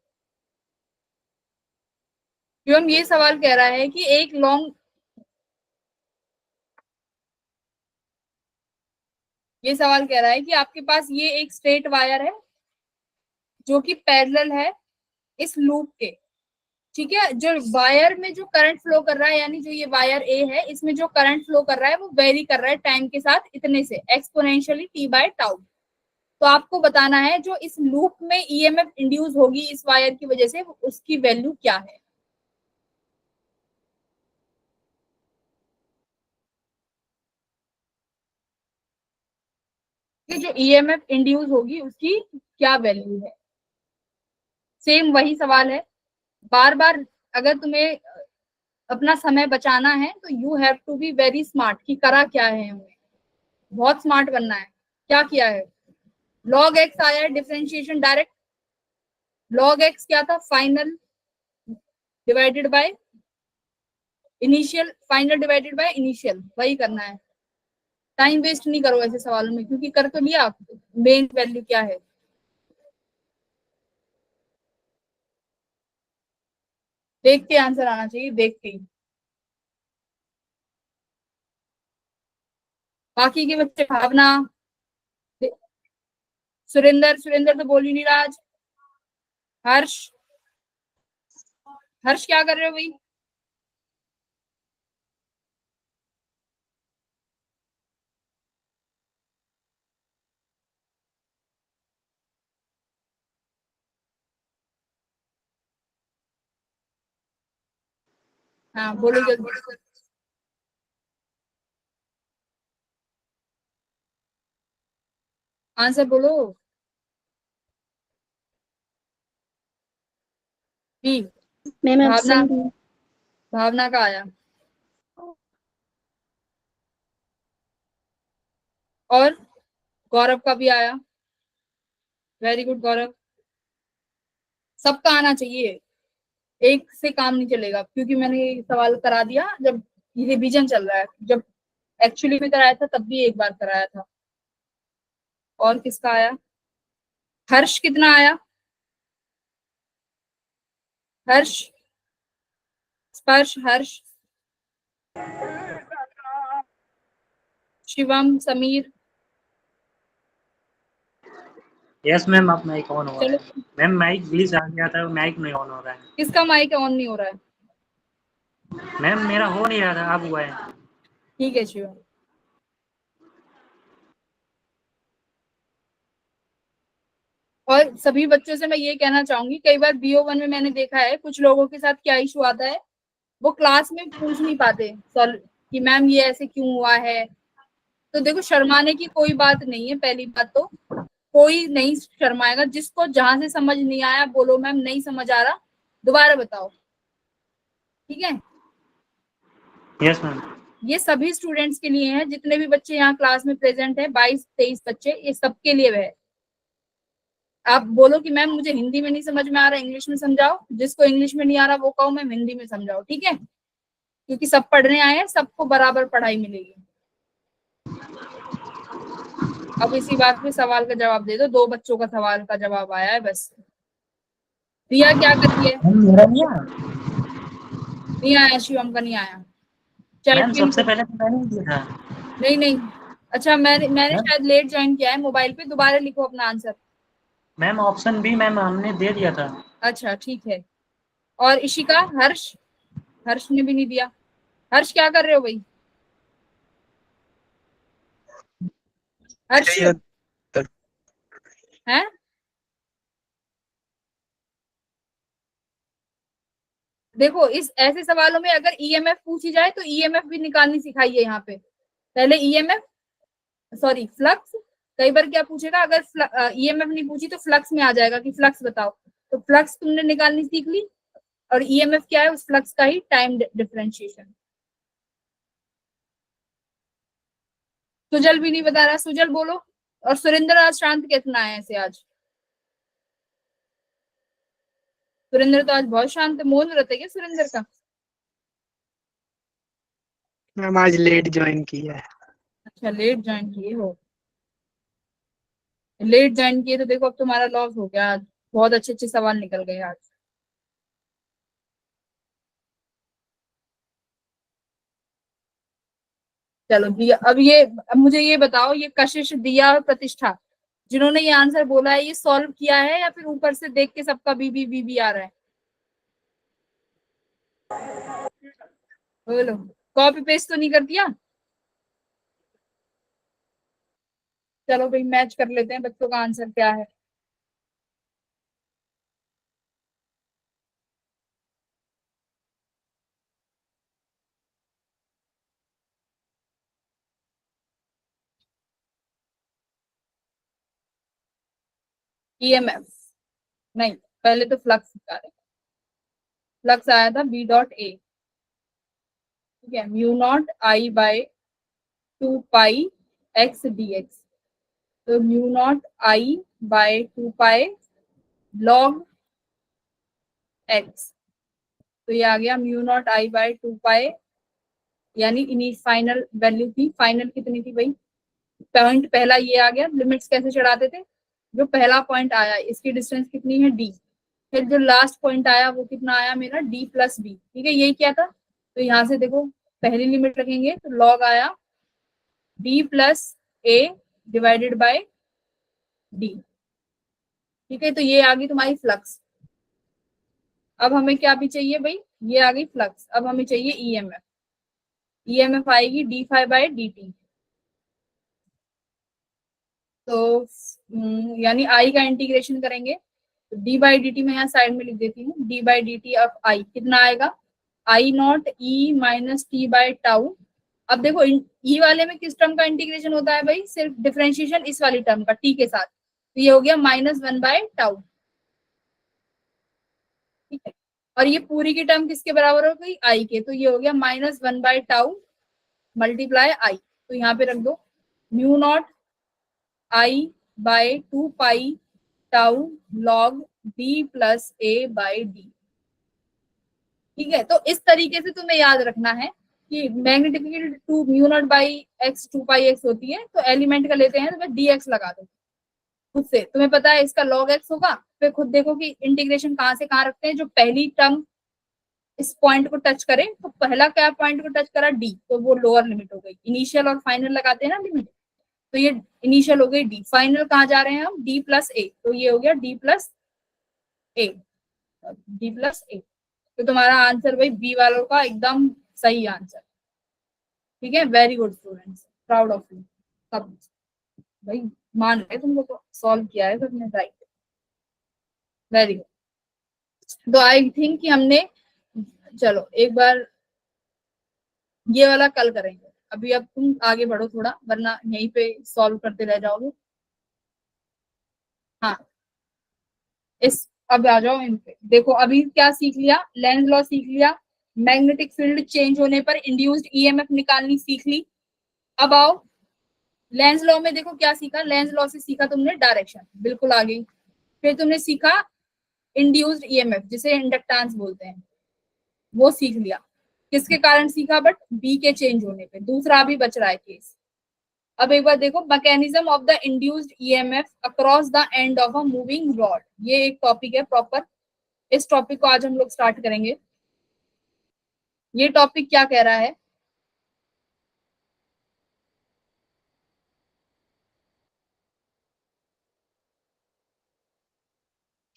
शिवम ये सवाल कह रहा है कि एक लॉन्ग, ये सवाल कह रहा है कि आपके पास ये एक स्ट्रेट वायर है जो कि पैरेलल है इस लूप के, ठीक है, जो वायर में जो करंट फ्लो कर रहा है, यानी जो ये वायर ए है इसमें जो करंट फ्लो कर रहा है वो वेरी कर रहा है टाइम के साथ इतने से एक्सपोनेंशियली t/टाउ। तो आपको बताना है जो इस लूप में ईएमएफ इंड्यूस होगी इस वायर की वजह से, उसकी वैल्यू क्या है। कि जो ईएमएफ इंड्यूस होगी उसकी क्या वैल्यू है। सेम वही सवाल है, बार बार। अगर तुम्हें अपना समय बचाना है तो you have to be very smart, कि करा क्या है हमें, बहुत स्मार्ट बनना है। क्या किया है, log x आया है डिफरेंशिएशन डायरेक्ट, log x क्या था, final divided by initial, final divided by initial, वही करना है। टाइम वेस्ट नहीं करो ऐसे सवालों में, क्योंकि कर तो लिया, मेन वैल्यू क्या है। देख के आंसर आना चाहिए, देख के। बाकी के बच्चे, भावना, सुरेंद्र, सुरेंद्र तो बोल ही नहीं रहा आज। हर्ष, हर्ष क्या कर रहे हो भाई? हाँ बोलो जल्दी, आंसर बोलो। बी। मैम भावना, ऑप्शन बी। भावना का आया। और गौरव का भी आया। वेरी गुड गौरव, सबका आना चाहिए, एक से काम नहीं चलेगा, क्योंकि मैंने ये सवाल करा दिया जब ये रिवीजन चल रहा है, जब एक्चुअली में कराया था तब भी एक बार कराया था। और किसका आया? हर्ष कितना आया? हर्ष, स्पर्श, हर्ष, शिवम, समीर। यस मैम, अब माइक ऑन हो रहा चलो, है मैम। माइक ग्लिच आ गया था, माइक नहीं ऑन हो रहा है किसका माइक ऑन नहीं हो रहा है? मैम। मेरा हो नहीं रहा था, अब हुआ है। ठीक है शिवम। और सभी बच्चों से मैं ये कहना चाहूंगी, कई बार BO1 में मैंने देखा है कुछ लोगों के साथ क्या इशू आता है, वो क्लास में पूछ नहीं पाते सॉल्व कि मैम ये ऐसे क्यों हुआ है। तो देखो, शर्माने की कोई बात नहीं है। पहली बात तो कोई नहीं शर्माएगा, जिसको जहां से समझ नहीं आया बोलो मैम नहीं समझ आ रहा, दोबारा बताओ, ठीक है? Yes ma'am. ये सभी स्टूडेंट्स के लिए है, जितने भी बच्चे यहाँ क्लास में प्रेजेंट है, 22-23 बच्चे, ये सबके लिए है। आप बोलो कि मैम मुझे हिंदी में नहीं समझ में आ रहा, इंग्लिश में समझाओ। जिसको इंग्लिश में नहीं आ रहा वो कहो मैम हिंदी में समझाओ, ठीक है? क्योंकि सब पढ़ने आए हैं, सबको बराबर पढ़ाई मिलेगी। अब इसी बात पे सवाल का जवाब दे दो। दो बच्चों का सवाल का जवाब आया है बस। रिया क्या कर रही है? मैम मेरा नहीं आया। नहीं आया, शिवम का नहीं आया। चैट मैम पे सबसे नहीं। पहले तो मैंने ही दिया था। नहीं नहीं, अच्छा मैंने मैम, शायद लेट ज्वाइन किया है मोबाइल पे। दोबारा लिखो अपना answer. Ma'am option B ma'am हमने दे दिया था। अच्छा ठीक है। और इशिका, हर्ष, हर्ष ने भी नहीं दिया। हर्ष क्या कर रहे हो भाई? हर्ष यही उत्तर। है? देखो, इस ऐसे सवालों में अगर EMF पूछी जाए तो EMF भी निकालनी सिखाइए यहाँ पे। पहले EMF, सॉरी फ्लक्स। कई बार क्या पूछेगा, अगर EMF नहीं पूछी तो फ्लक्स में आ जाएगा कि फ्लक्स बताओ। तो फ्लक्स तुमने निकालनी सीख ली, और EMF क्या है? उस फ्लक्स का ही टाइम डिफरेंशिएशन। सुजल भी नहीं बता रहा, सुजल बोलो। और सुरेंद्र आज शांत कितना है ऐसे आज? सुरेंद्र तो आज बहुत शांत है। मौन व्रत है क्या सुरेंद्र का? मैम आज लेट ज्वाइन किया है। अच्छा, लेट ज्वाइन किए हो। लेट ज्वाइन किए तो देखो अब तुम्हारा लॉस हो गया आज। बहुत अच्छे अच्छे सवाल निकल गए आज। चलो दिया, अब मुझे ये बताओ, ये कशिश, दिया और प्रतिष्ठा, जिन्होंने ये आंसर बोला है, ये सॉल्व किया है या फिर ऊपर से देख के सबका बीबी बीबी आ रहा है? बोलो, कॉपी पेस्ट तो नहीं कर दिया? चलो भाई, मैच कर लेते हैं बच्चों का आंसर क्या है। EMF नहीं, पहले तो फ्लक्स निकाले। फ्लक्स आया था B.A, ठीक है, μ0I/2π(x)dx। तो μ0I/2π log x। तो ये आ गया μ0I/2π, यानी इनी फाइनल वैल्यू थी। फाइनल कितनी थी भाई? पॉइंट पहला ये आ गया। लिमिट्स कैसे चढ़ाते थे? जो पहला पॉइंट आया इसकी डिस्टेंस कितनी है? D। फिर जो लास्ट पॉइंट आया वो कितना आया मेरा? D+B, ठीक है। यही क्या था? तो यहाँ से देखो, पहली लिमिट रखेंगे तो लॉग आया d plus a divided by d। ठीक है, तो ये आ गई तुम्हारी फ्लक्स। अब हमें क्या भी चाहिए भाई, ये आ गई फ्लक्स। अब हमें चाहिए ईएमएफ। ईएमएफ आएगी D phi by D T. तो यानी आई का इंटीग्रेशन करेंगे तो डी बाई डी टी मैं यहाँ साइड में लिख देती हूँ। D by D t of i कितना आएगा, i naught e minus t by tau. अब देखो ई वाले में किस टर्म का इंटीग्रेशन होता है भाई, सिर्फ डिफरेंशिएशन इस वाली टर्म का टी के साथ, तो ये हो गया -1 बाय टाउ। ठीक है, और ये पूरी की टर्म किसके बराबर हो गई, आई के, तो ये हो गया -1 बाय टाउ मल्टीप्लाई आई। तो यहाँ पे रख दो mu naught I by 2 pi tau log D plus A bye D. ठीक है, तो इस तरीके से तुम्हें याद रखना है कि magnetic field 2 mu naught by x 2 pi x होती है, तो एलिमेंट का लेते हैं तो मैं डी एक्स लगा दो खुद से। तुम्हें पता है इसका लॉग एक्स होगा, फिर खुद देखो कि इंटीग्रेशन कहाँ से कहाँ रखते हैं। जो पहली टर्म इस पॉइंट को टच करे, तो पहला क्या पॉइंट को टच करा, डी, तो वो लोअर लिमिट हो गई। इनिशियल और फाइनल लगाते हैं ना लिमिट, तो ये इनिशियल हो गई डी, फाइनल कहाँ जा रहे हैं हम, डी प्लस ए, तो ये हो गया डी प्लस ए, डी प्लस ए। तो तुम्हारा आंसर भाई बी वालों का एकदम सही आंसर। ठीक है, very good students, proud of you सब भाई, मान रहे तुम लोग को, सॉल्व किया है सबने राइट, वेरी गुड। तो आई थिंक कि हमने, चलो एक बार ये वाला कल करेंगे, अभी अब तुम आगे बढ़ो थोड़ा, वरना यहीं पे सॉल्व करते रह जाओगे। हाँ, इस अब आ जाओ इन पे। देखो अभी क्या सीख लिया, लेंज लॉ सीख लिया, मैग्नेटिक फील्ड चेंज होने पर इंड्यूस्ड ईएमएफ निकालनी सीख ली। अब आओ लेंज लॉ में, देखो क्या सीखा, लेंज लॉ से सीखा तुमने डायरेक्शन, बिल्कुल आ गई। फिर तुमने सीखा इंड्यूस्ड ईएमएफ, जिसे इंडक्टेंस बोलते हैं, वो सीख लिया। किसके कारण सीखा, बट बी के चेंज होने पे। दूसरा अभी बच रहा है केस। अब एक बार देखो, mechanism of the induced EMF across the end of a moving rod, ये एक टॉपिक है प्रॉपर। इस टॉपिक को आज हम लोग स्टार्ट करेंगे। ये टॉपिक क्या कह रहा है,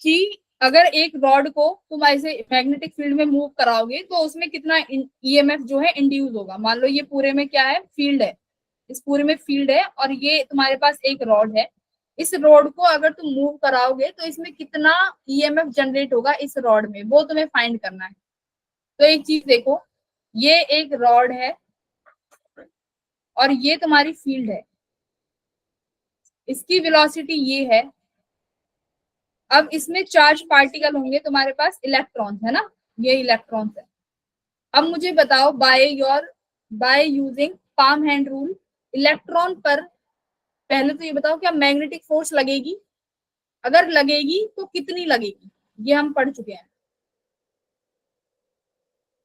कि अगर एक रॉड को तुम ऐसे मैग्नेटिक फील्ड में मूव कराओगे तो उसमें कितना ईएमएफ जो है इंड्यूस होगा। मान लो ये पूरे में क्या है, फील्ड है, इस पूरे में फील्ड है, और ये तुम्हारे पास एक रॉड है। इस रॉड को अगर तुम मूव कराओगे तो इसमें कितना ईएमएफ जनरेट होगा इस रॉड में, वो तुम्हें फाइंड करना है। तो एक चीज देखो, ये एक रॉड है और ये तुम्हारी फील्ड है, इसकी वेलोसिटी ये है। अब इसमें चार्ज पार्टिकल होंगे तुम्हारे पास, इलेक्ट्रॉन्स है ना, ये इलेक्ट्रॉन्स है। अब मुझे बताओ by using palm hand rule, electron पर पहले तो ये बताओ क्या मैग्नेटिक फोर्स लगेगी, अगर लगेगी तो कितनी लगेगी, ये हम पढ़ चुके हैं।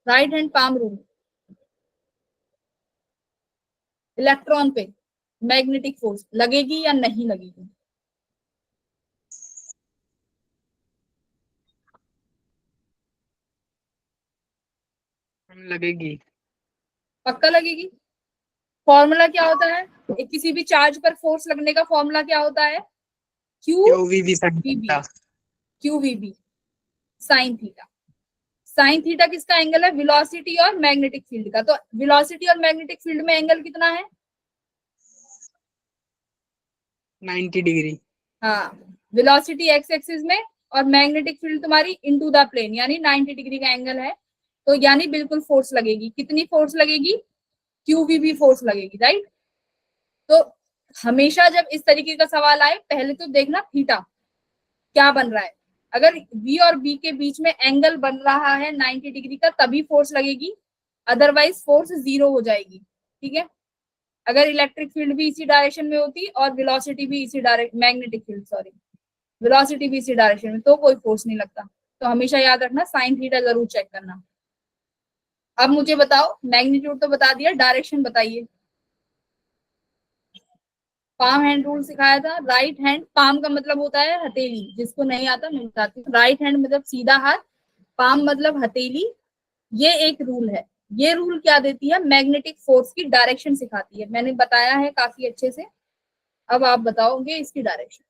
Right hand palm rule, electron पे मैग्नेटिक फोर्स लगेगी या नहीं लगेगी, लगेगी। पक्का लगेगी। फॉर्मूला क्या होता है, किसी भी चार्ज पर फोर्स लगने का फॉर्मूला क्या होता है, QVB QVB sine theta. Sine theta किसका एंगल है, वेलोसिटी और मैग्नेटिक फील्ड का। तो वेलोसिटी और मैग्नेटिक फील्ड में एंगल कितना है, 90 डिग्री। हाँ, वेलोसिटी एक्स एक्सिस में और मैग्नेटिक फील्ड तुम्हारी इनटू द प्लेन, यानी 90 डिग्री का एंगल है। तो यानी बिल्कुल फोर्स लगेगी। कितनी फोर्स लगेगी, QVB फोर्स लगेगी, राइट। तो हमेशा जब इस तरीके का सवाल आए, पहले तो देखना थीटा क्या बन रहा है। अगर V और B के बीच में एंगल बन रहा है 90 डिग्री का, तभी फोर्स लगेगी, अदरवाइज फोर्स 0 हो जाएगी। ठीक है, अगर इलेक्ट्रिक फील्ड भी इसी डायरेक्शन में होती और वेलोसिटी भी इसी direction, magnetic field sorry, velocity भी इसी डायरेक्शन में, तो कोई फोर्स नहीं लगता। तो हमेशा याद रखना, साइन थीटा जरूर चेक करना। अब मुझे बताओ, मैग्नीट्यूड तो बता दिया, डायरेक्शन बताइए। पाम हैंड रूल सिखाया था, राइट हैंड, पाम का मतलब होता है हथेली, जिसको नहीं आता मैं बताती हूँ। राइट हैंड मतलब सीधा हाथ, पाम मतलब हथेली। ये एक रूल है, ये रूल क्या देती है, मैग्नेटिक फोर्स की डायरेक्शन सिखाती है, मैंने बताया है काफी अच्छे से। अब आप बताओगे इसकी डायरेक्शन।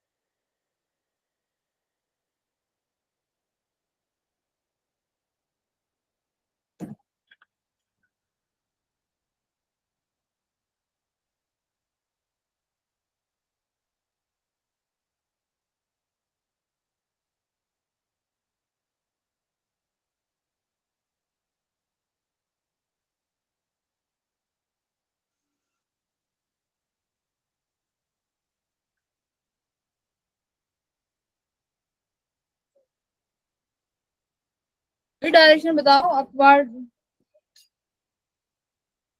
ये डायरेक्शन बताओ अपवर्ड।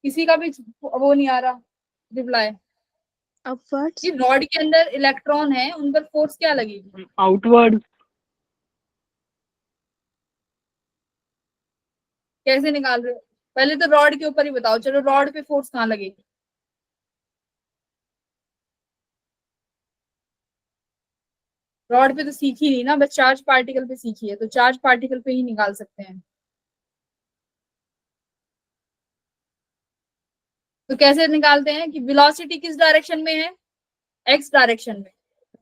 किसी का भी वो नहीं आ रहा रिप्लाई। upwards, ये रॉड के अंदर इलेक्ट्रॉन है, उन पर फोर्स क्या लगेगी? आउटवर्ड। कैसे निकाल रहे हो? पहले तो रॉड के ऊपर ही बताओ। चलो रॉड पे फोर्स कहाँ लगेगी? रॉड पे तो सीखी नहीं ना, बस चार्ज पार्टिकल पे सीखी है, तो चार्ज पार्टिकल पे ही निकाल सकते हैं। तो कैसे निकालते हैं कि वेलोसिटी किस डायरेक्शन में है? एक्स डायरेक्शन में।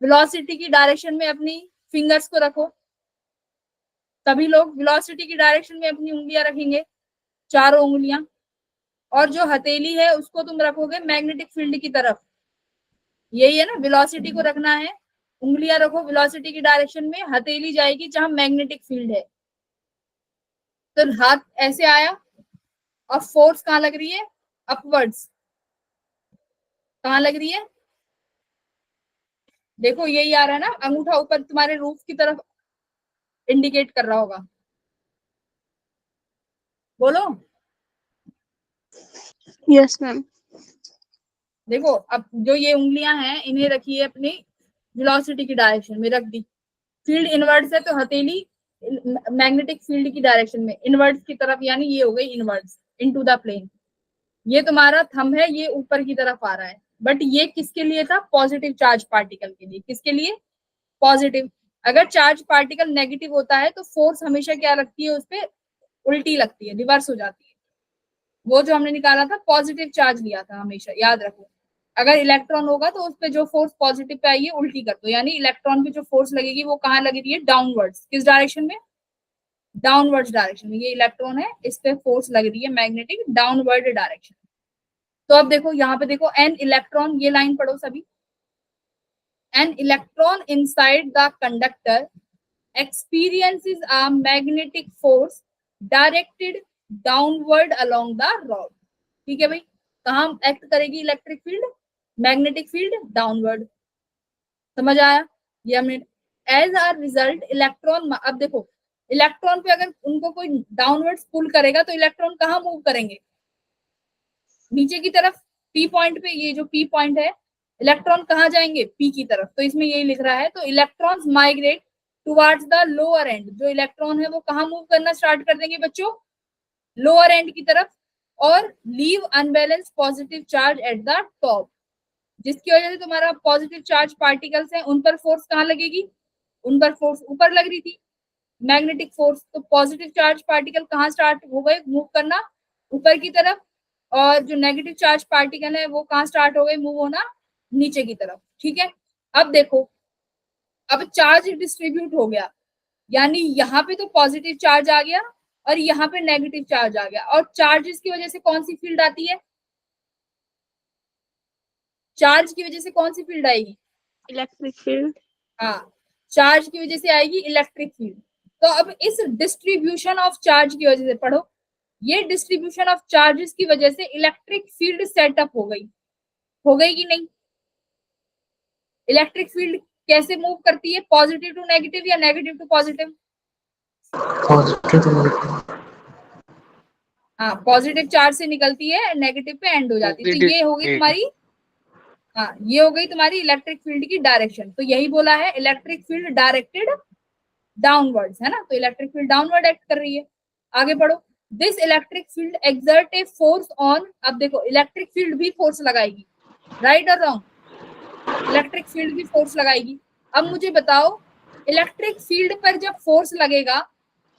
वेलोसिटी की डायरेक्शन में अपनी फिंगर्स को रखो। सभी लोग वेलोसिटी की डायरेक्शन में अपनी उंगलियां रखेंगे, चारों उंगलियां। और जो हथेली है उसको तुम रखोगे मैग्नेटिक फील्ड की तरफ। यही है ना, वेलोसिटी को रखना है, उंगलियां रखो वेलोसिटी की डायरेक्शन में, हथेली जाएगी जहां मैग्नेटिक फील्ड है। तो हाथ ऐसे आया और फोर्स कहाँ लग रही है? अपवर्ड्स। कहाँ लग रही है? देखो यही आ रहा है ना, अंगूठा ऊपर तुम्हारे रूफ की तरफ इंडिकेट कर रहा होगा। बोलो। yes ma'am, देखो अब जो ये उंगलियां हैं इन्हें रखिए अपनी वेलोसिटी की डायरेक्शन में रख दी। फील्ड इनवर्ड्स है तो हथेली मैग्नेटिक फील्ड की डायरेक्शन में इनवर्ड्स की तरफ, यानी ये हो गई इनवर्ड्स इनटू द प्लेन। ये तुम्हारा थंब है, ये ऊपर की तरफ आ रहा है, बट ये किसके लिए था? पॉजिटिव चार्ज पार्टिकल के लिए। किसके लिए? पॉजिटिव। अगर चार्ज पार्टिकल नेगेटिव होता है तो फोर्स हमेशा क्या लगती है उस पर? उल्टी लगती है, रिवर्स हो जाती है। वो जो हमने निकाला था पॉजिटिव चार्ज लिया था, हमेशा याद रखो। अगर इलेक्ट्रॉन होगा तो उस पे जो फोर्स पॉजिटिव पे आई है उल्टी कर दो, यानी इलेक्ट्रॉन पे जो फोर्स लगेगी वो कहाँ लग रही है? डाउनवर्ड्स। किस डायरेक्शन में? डाउनवर्ड्स डायरेक्शन में। ये इलेक्ट्रॉन है, इस पे फोर्स लग रही है मैग्नेटिक डाउनवर्ड डायरेक्शन। तो अब देखो यहाँ पे देखो, एन इलेक्ट्रॉन, ये लाइन पढ़ो सभी। An electron inside the conductor experiences a magnetic force directed downward along the rod। ठीक है भाई, कहाँ एक्ट करेगी electric field? Magnetic field downward. समझ आया? ये हमने एज अ रिजल्ट इलेक्ट्रॉन, अब देखो इलेक्ट्रॉन पे अगर उनको कोई डाउनवर्ड पुल करेगा तो इलेक्ट्रॉन कहाँ मूव करेंगे? नीचे की तरफ। पी पॉइंट पे, ये जो पी पॉइंट है, इलेक्ट्रॉन कहाँ जाएंगे? पी की तरफ। तो इसमें यही लिख रहा है, तो electrons migrate towards the lower and. जो इलेक्ट्रॉन है वो कहाँ मूव करना स्टार्ट कर देंगे बच्चों? लोअर एंड की तरफ। और leave unbalance positive charge at the top, जिसकी वजह से तुम्हारा पॉजिटिव चार्ज पार्टिकल्स हैं उन पर फोर्स कहाँ लगेगी? उन पर फोर्स ऊपर लग रही थी, मैग्नेटिक फोर्स। तो पॉजिटिव चार्ज पार्टिकल कहाँ स्टार्ट हो गए मूव करना? ऊपर की तरफ। और जो नेगेटिव चार्ज पार्टिकल है वो कहाँ स्टार्ट हो गए मूव होना? नीचे की तरफ। ठीक है, अब देखो, अब चार्ज डिस्ट्रीब्यूट हो गया, यानी यहाँ पे तो पॉजिटिव चार्ज आ गया और यहाँ पे नेगेटिव चार्ज आ गया। और चार्जेस की वजह से कौन सी फील्ड आती है? चार्ज की वजह से कौन सी फील्ड आएगी? electric field, हाँ, चार्ज की वजह से आएगी इलेक्ट्रिक फील्ड। तो अब इस डिस्ट्रीब्यूशन ऑफ चार्ज की वजह से पढ़ो, ये डिस्ट्रीब्यूशन ऑफ चार्जेस की वजह से इलेक्ट्रिक फील्ड सेटअप हो गई। हो गई कि नहीं? इलेक्ट्रिक फील्ड कैसे मूव करती है? पॉजिटिव टू नेगेटिव या नेगेटिव टू पॉजिटिव? हाँ, पॉजिटिव चार्ज से निकलती है, नेगेटिव पे एंड हो जाती है। तो ये हो गई तुम्हारी, हाँ ये हो गई तुम्हारी इलेक्ट्रिक फील्ड की डायरेक्शन। तो यही बोला है इलेक्ट्रिक फील्ड डायरेक्टेड डाउनवर्ड्स, है ना? तो इलेक्ट्रिक फील्ड डाउनवर्ड एक्ट कर रही है। आगे पढ़ो। This electric field exert a force on. अब देखो इलेक्ट्रिक फील्ड भी फोर्स लगाएगी, राइट और रॉन्ग? इलेक्ट्रिक फील्ड भी फोर्स लगाएगी। अब मुझे बताओ, इलेक्ट्रिक फील्ड पर जब फोर्स लगेगा,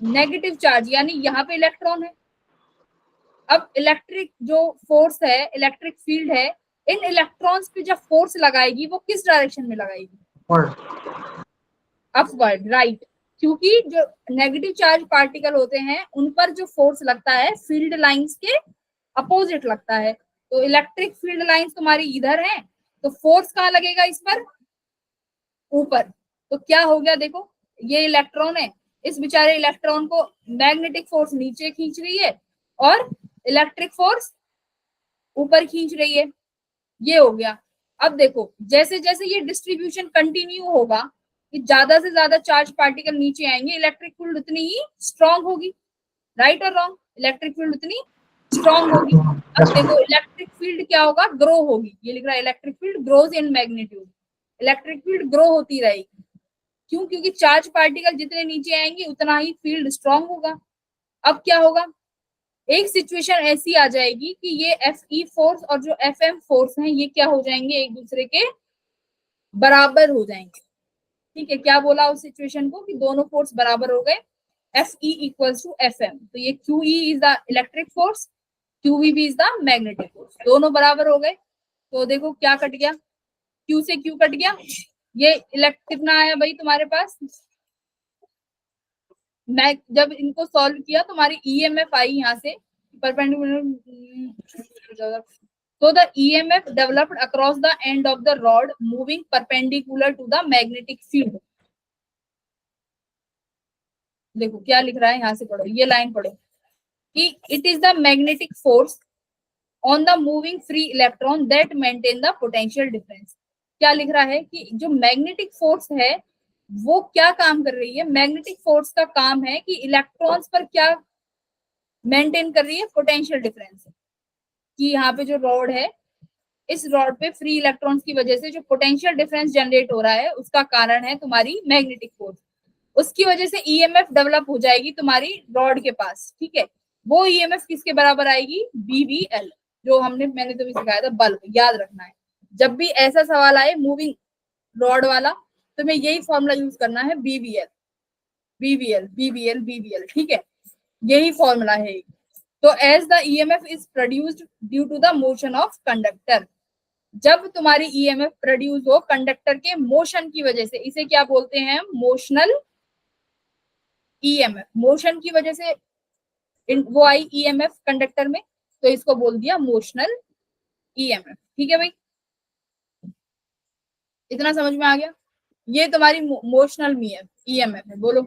नेगेटिव चार्ज यानी यहाँ पे इलेक्ट्रॉन है, अब इलेक्ट्रिक जो फोर्स है, इलेक्ट्रिक फील्ड है, इन इलेक्ट्रॉन्स पे जब फोर्स लगाएगी वो किस डायरेक्शन में लगाएगी? और अपवर्ड, राइट। क्योंकि जो नेगेटिव चार्ज पार्टिकल होते हैं उन पर जो फोर्स लगता है फील्ड लाइंस के अपोजिट लगता है। तो इलेक्ट्रिक फील्ड लाइंस तुम्हारी इधर है, तो फोर्स कहाँ लगेगा इस पर? ऊपर। तो क्या हो गया देखो, ये इलेक्ट्रॉन है, इस बेचारे इलेक्ट्रॉन को मैग्नेटिक फोर्स नीचे खींच रही है और इलेक्ट्रिक फोर्स ऊपर खींच रही है। ये हो गया। अब देखो जैसे जैसे ये डिस्ट्रीब्यूशन कंटिन्यू होगा कि ज्यादा से ज्यादा चार्ज पार्टिकल नीचे आएंगे, इलेक्ट्रिक फील्ड उतनी ही स्ट्रांग होगी। राइट और रॉन्ग? इलेक्ट्रिक फील्ड उतनी स्ट्रांग होगी। अब देखो इलेक्ट्रिक फील्ड क्या होगा? ग्रो होगी। ये लिख रहा है electric field grows in magnitude. Electric field grow होती रहेगी। क्यों? क्योंकि चार्ज पार्टिकल जितने नीचे आएंगे उतना ही फील्ड स्ट्रांग होगा। अब क्या होगा? एक सिचुएशन ऐसी आ जाएगी कि ये Fe फोर्स और जो Fm फोर्स हैं ये क्या हो जाएंगे? एक दूसरे के बराबर हो जाएंगे। ठीक है, क्या बोला उस सिचुएशन को? कि दोनों फोर्स बराबर हो गए, Fe इक्वल्स टू Fm। तो ये QE is the electric force, QVB is the magnetic force. दोनों बराबर हो गए। तो देखो क्या कट गया, Q से Q कट गया। ये कितना आया भाई तुम्हारे पास? मैं जब इनको सॉल्व किया तुम्हारी EMF आई यहाँ से perpendicular, so the EMF developed across the end of the rod moving perpendicular to the magnetic field। देखो क्या लिख रहा है, यहाँ से पढ़ो, ये लाइन पढ़ो कि it is the magnetic force on the moving free electron that maintain the potential difference। क्या लिख रहा है कि जो मैग्नेटिक फोर्स है वो क्या काम कर रही है? मैग्नेटिक फोर्स का काम है कि इलेक्ट्रॉन्स पर क्या मेंटेन कर रही है? Potential difference. कि यहाँ पे जो रॉड है, इस रॉड पे फ्री इलेक्ट्रॉन्स की वजह से जो पोटेंशियल डिफरेंस जनरेट हो रहा है उसका कारण है तुम्हारी मैग्नेटिक फोर्स। उसकी वजह से ईएमएफ डेवलप हो जाएगी तुम्हारी रॉड के पास। ठीक है, वो ईएमएफ किसके बराबर आएगी? BVL, जो मैंने तुम्हें सिखाया था बल्ब। याद रखना है जब भी ऐसा सवाल आए मूविंग रॉड वाला, तुम्हें यही फॉर्मूला यूज करना है, BVL BVL BVL BVL। ठीक है, यही फॉर्मूला है। तो as the EMF is produced due to the motion of conductor, जब तुम्हारी EMF प्रोड्यूस हो कंडक्टर के मोशन की वजह से, इसे क्या बोलते हैं? Motional EMF। मोशन की वजह से वो आई EMF कंडक्टर में, तो इसको बोल दिया मोशनल EMF। ठीक है भाई, इतना समझ में आ गया? ये तुम्हारी मोशनल EMF है। बोलो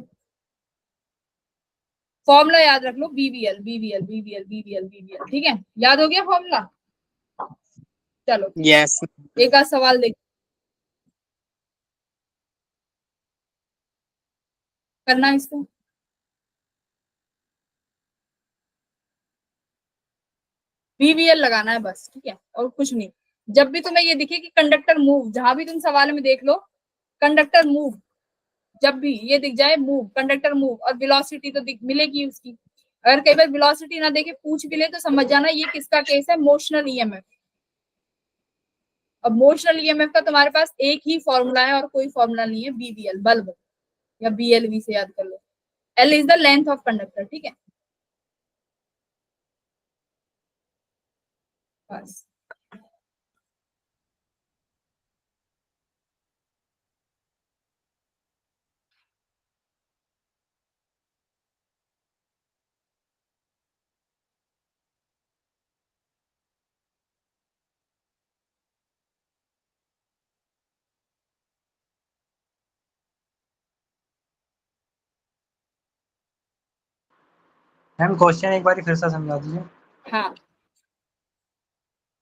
फॉर्मूला याद रख लो, BVL BVL BVL BVL BVL। ठीक है, याद हो गया फॉर्मूला? चलो यस। एक आध सवाल देख करना इसको। BVL लगाना है बस, ठीक है, और कुछ नहीं। जब भी तुम्हें ये दिखे कि कंडक्टर मूव, जहां भी तुम सवाल में देख लो कंडक्टर मूव, जब भी ये दिख जाए मूव, कंडक्टर मूव, और वेलोसिटी तो मिलेगी उसकी। अगर कई बार वेलोसिटी ना देके पूछ भी ले तो समझ जाना ये किसका केस है? Motional EMF। अब मोशनल EMF का तुम्हारे पास एक ही फॉर्मूला है और कोई फॉर्मूला नहीं है, BVL बल्ब, या BLV से याद कर लो। L is the length of conductor. ठीक है, बस। मैम क्वेश्चन एक बार फिर से समझा दीजिए। हाँ,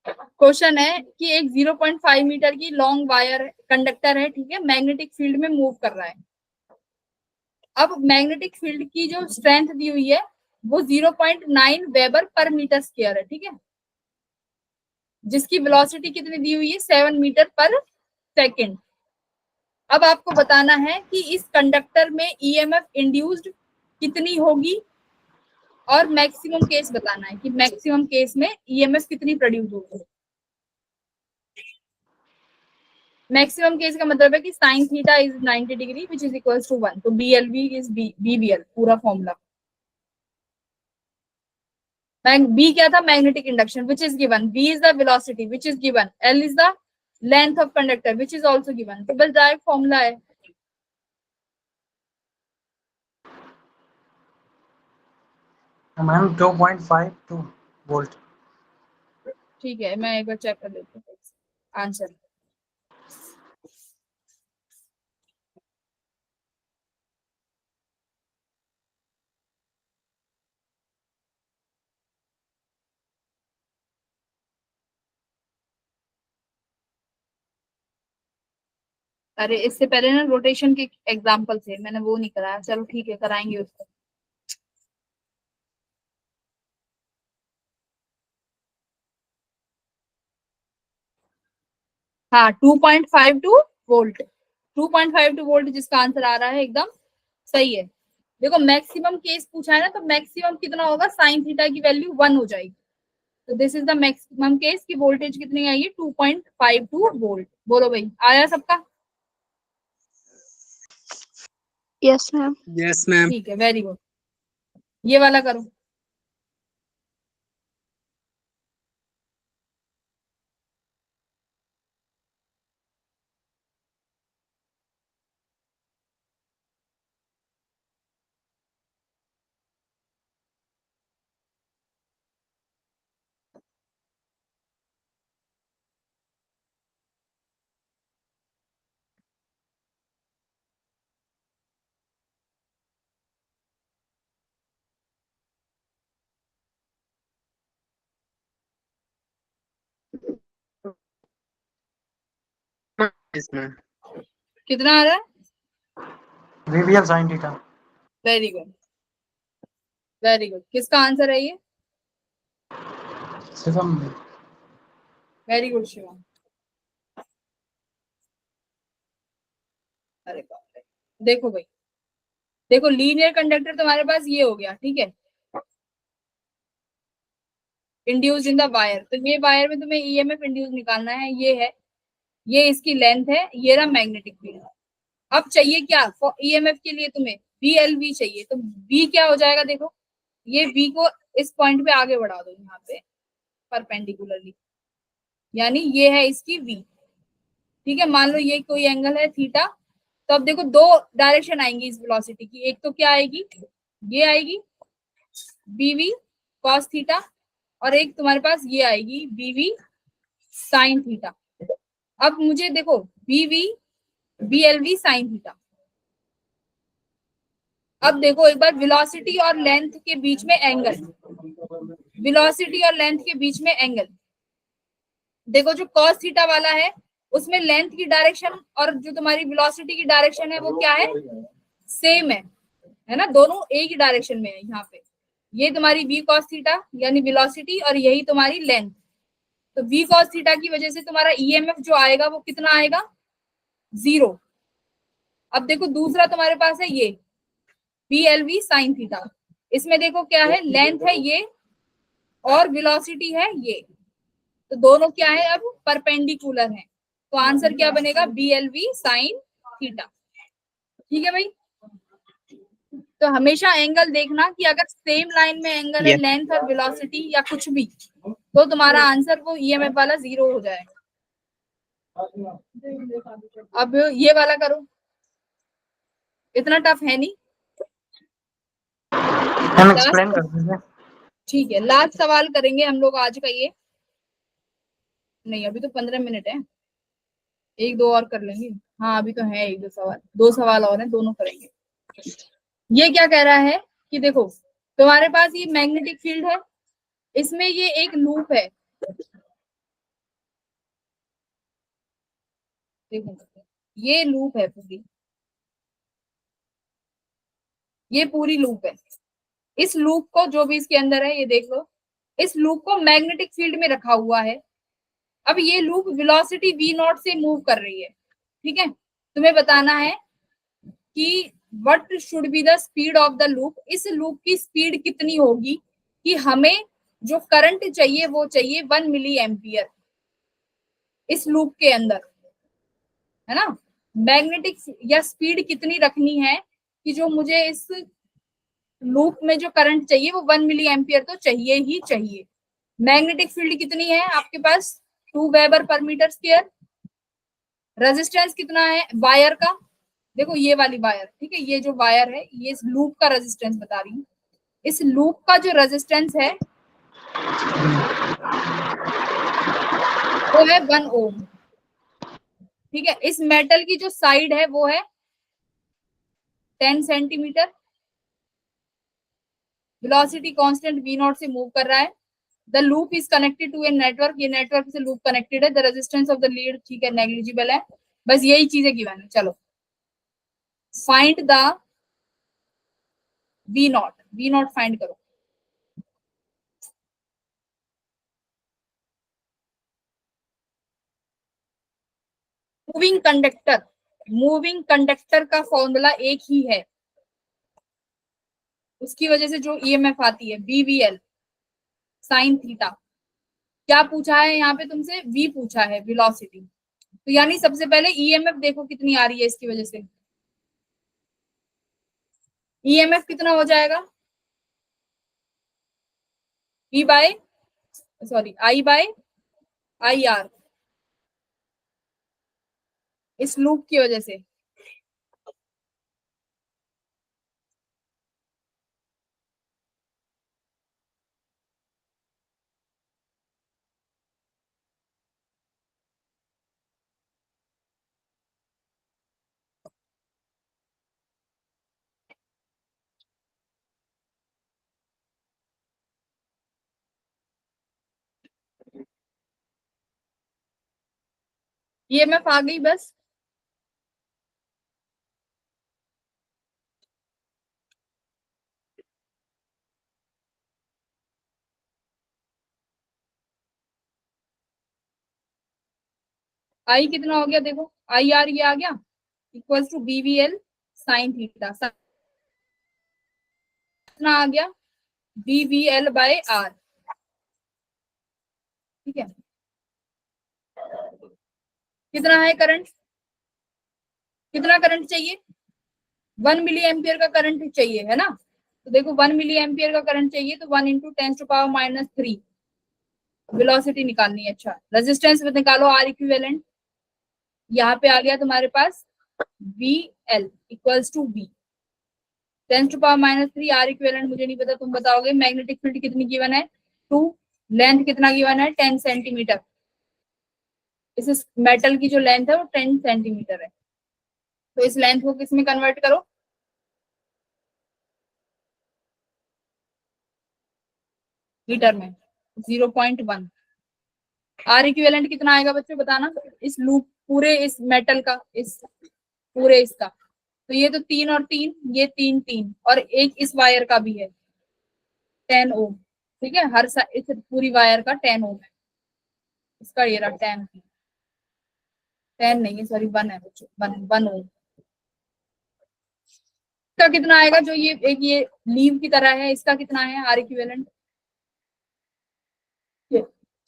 क्वेश्चन है कि एक 0.5 मीटर की लॉन्ग वायर कंडक्टर है, ठीक है, मैग्नेटिक फील्ड में मूव कर रहा है। अब मैग्नेटिक फील्ड की जो स्ट्रेंथ दी हुई है वो 0.9 वेबर पर मीटर स्क्वायर है। ठीक है, जिसकी वेलोसिटी कितनी दी हुई है? 7 मीटर पर सेकेंड। अब आपको बताना है कि इस कंडक्टर में EMF इंड्यूस्ड कितनी होगी, और मैक्सिमम केस बताना है कि मैक्सिमम केस में EMF कितनी प्रोड्यूस होगी। मैक्सिमम केस का मतलब है कि sin theta is 90 degree which is equals to 1। तो BLV इज BVL, पूरा फॉर्मूला। बी क्या था, magnetic induction which is given, B is the velocity which is given, L is the length of conductor which is also given. तो बस direct formula है। Ma'am 2.52 volt. ठीक है, मैं एक बार चेक कर लेती हूँ आंसर। अरे इससे पहले ना रोटेशन के एग्जाम्पल थे, मैंने वो नहीं कराया। चलो ठीक है, कराएंगे उसको। हाँ 2.52 वोल्ट, 2.52 वोल्ट जिसका आंसर आ रहा है एकदम सही है। देखो मैक्सिमम केस पूछा है ना, तो मैक्सिमम कितना होगा, साइन थीटा की वैल्यू 1 हो जाएगी। तो this is the maximum case की वोल्टेज कितनी आएगी, 2.52 वोल्ट। बोलो भाई, आया सबका? Yes, ma'am. Yes ma'am. ठीक है, वेरी गुड। ये वाला करो। Yes ma'am. कितना आ रहा है? VBL sin theta. Very good, very good. किसका आंसर है ये? शिवम। Very good Shivam. अरे बाप रे। देखो भाई, देखो लीनियर कंडक्टर तुम्हारे पास ये हो गया, ठीक है, इंड्यूस इन द वायर। तो ये वायर में तुम्हें ईएमएफ इंड्यूस निकालना है, ये है, ये इसकी लेंथ है, ये रहा मैग्नेटिक फील्ड। अब चाहिए क्या ईएमएफ के लिए, तुम्हें बीएलवी चाहिए। तो बी क्या हो जाएगा, देखो ये बी को इस पॉइंट पे आगे बढ़ा दो यहाँ पे परपेंडिकुलरली, यानी ये है इसकी वी। ठीक है, मान लो ये कोई एंगल है थीटा। तो अब देखो दो डायरेक्शन आएंगी इस वेलोसिटी की, एक तो क्या आएगी, ये आएगी बीवी कॉस थीटा, और एक तुम्हारे पास ये आएगी बीवी साइन थीटा। अब मुझे देखो बीवी बीएलवी साइन थीटा। अब देखो एक बार वेलोसिटी और लेंथ के बीच में एंगल, वेलोसिटी और लेंथ के बीच में एंगल। देखो जो कॉस थीटा वाला है उसमें लेंथ की डायरेक्शन और जो तुम्हारी वेलोसिटी की डायरेक्शन है वो क्या है, सेम है ना, दोनों एक ही डायरेक्शन में है। यहाँ पे ये तुम्हारी वी कॉस थीटा यानी वेलोसिटी, और यही तुम्हारी लेंथ। तो वी कॉस थीटा की वजह से तुम्हारा ईएमएफ जो आएगा वो कितना आएगा, 0। अब देखो दूसरा तुम्हारे पास है ये बीएलवी साइन थीटा। इसमें देखो क्या है, लेंथ है ये और वेलोसिटी है ये, तो दोनों क्या है अब परपेंडिकुलर है। तो आंसर क्या बनेगा, बीएलवी साइन थीटा। ठीक है भाई, तो हमेशा एंगल देखना कि अगर सेम लाइन में एंगल है, Yes. लेंथ और वेलोसिटी या कुछ भी, तो तुम्हारा आंसर वो ईएमएफ वाला 0 हो जाएगा। अब ये वाला करो, इतना टफ है नहीं। हम एक्सप्लेन कर दीजिए। ठीक है, लास्ट सवाल करेंगे हम लोग आज का ये। नहीं अभी तो 15 मिनट है, एक दो और कर लेंगे। हाँ अभी तो है एक दो सवाल, दो सवाल और हैं, दोनों करेंगे। ये क्या कह रहा है कि देखो तुम्हारे पास ये मैग्नेटिक फील्ड है, इसमें ये एक लूप है। देखो ये लूप है पूरी, ये पूरी लूप है। इस लूप को जो भी इसके अंदर है ये देख लो, इस लूप को मैग्नेटिक फील्ड में रखा हुआ है। अब ये लूप वेलोसिटी v नॉट से मूव कर रही है, ठीक है। तुम्हें बताना है कि what should be the speed of the loop, इस लूप की स्पीड कितनी होगी कि हमें जो करंट चाहिए वो चाहिए 1 मिली एम्पियर इस लूप के अंदर, है ना। मैग्नेटिक या स्पीड कितनी रखनी है कि जो मुझे इस लूप में जो करंट चाहिए वो 1 मिली एम्पियर तो चाहिए ही चाहिए। मैग्नेटिक फील्ड कितनी है आपके पास, 2 वेबर पर मीटर स्क्वायर। रेजिस्टेंस कितना है वायर का, देखो ये वाली वायर, ठीक है, ये जो वायर है ये इस लूप का रेजिस्टेंस बता रही हूँ। इस लूप का जो रेजिस्टेंस है वो है 1 ओम, ठीक है। इस मेटल की जो साइड है वो है 10 centimetre. Velocity constant v naught से मूव कर रहा है। The loop is connected to a network, ये नेटवर्क से लूप कनेक्टेड है। The resistance of the lead, ठीक है, नेग्लिजिबल है। बस यही चीजें गिवन है। चलो find the v not find करो। मूविंग कंडक्टर का फॉर्मूला एक ही है, उसकी वजह से जो ईएमएफ आती है बीवीएल साइन थीटा। क्या पूछा है यहाँ पे तुमसे, v पूछा है, वेलोसिटी। तो यानी सबसे पहले ईएमएफ देखो कितनी आ रही है, इसकी वजह से ईएमएफ कितना हो जाएगा, v by sorry I by I R, इस लूप की वजह से। ईएमएफ आ गई बस। आई कितना हो गया देखो, आई आर ये आ गया, equals to BVL sine theta. कितना आ गया, बीवीएल बाय आर, ठीक है। कितना है करंट, कितना करंट चाहिए, 1 मिली एम्पियर का करंट चाहिए है ना। तो देखो 1 मिली एम्पियर का करंट चाहिए तो 1 इंटू 10⁻³ वेलोसिटी निकालनी है। अच्छा रेजिस्टेंस में निकालो आर इक्विवेलेंट, यहाँ पे आ गया तुम्हारे पास V L equals to V 10⁻³ R equivalent मुझे नहीं पता, तुम बताओगे। मैग्नेटिक फील्ड कितनी गिवन है 2, लेंथ कितना गिवन है 10 सेंटीमीटर। इस मेटल की जो लेंथ है वो 10 सेंटीमीटर है, तो इस लेंथ को किस में कन्वर्ट करो, मीटर में, 0.1। आर इक्विवेलेंट कितना आएगा बच्चों बताना, इस लूप पूरे इस मेटल का, इस पूरे इसका। तो ये तो 3 और 3, ये 3 3 और एक इस वायर का भी है 10 ओम, ठीक है। इस पूरी वायर का 10 ओम है, इसका ये रहा 10, 10 नहीं है सॉरी 1 है बच्चों, 1 ओम। इसका कितना आएगा, जो ये एक ये लीव की तरह है, इसका कितना है आर इक्विवेलेंट,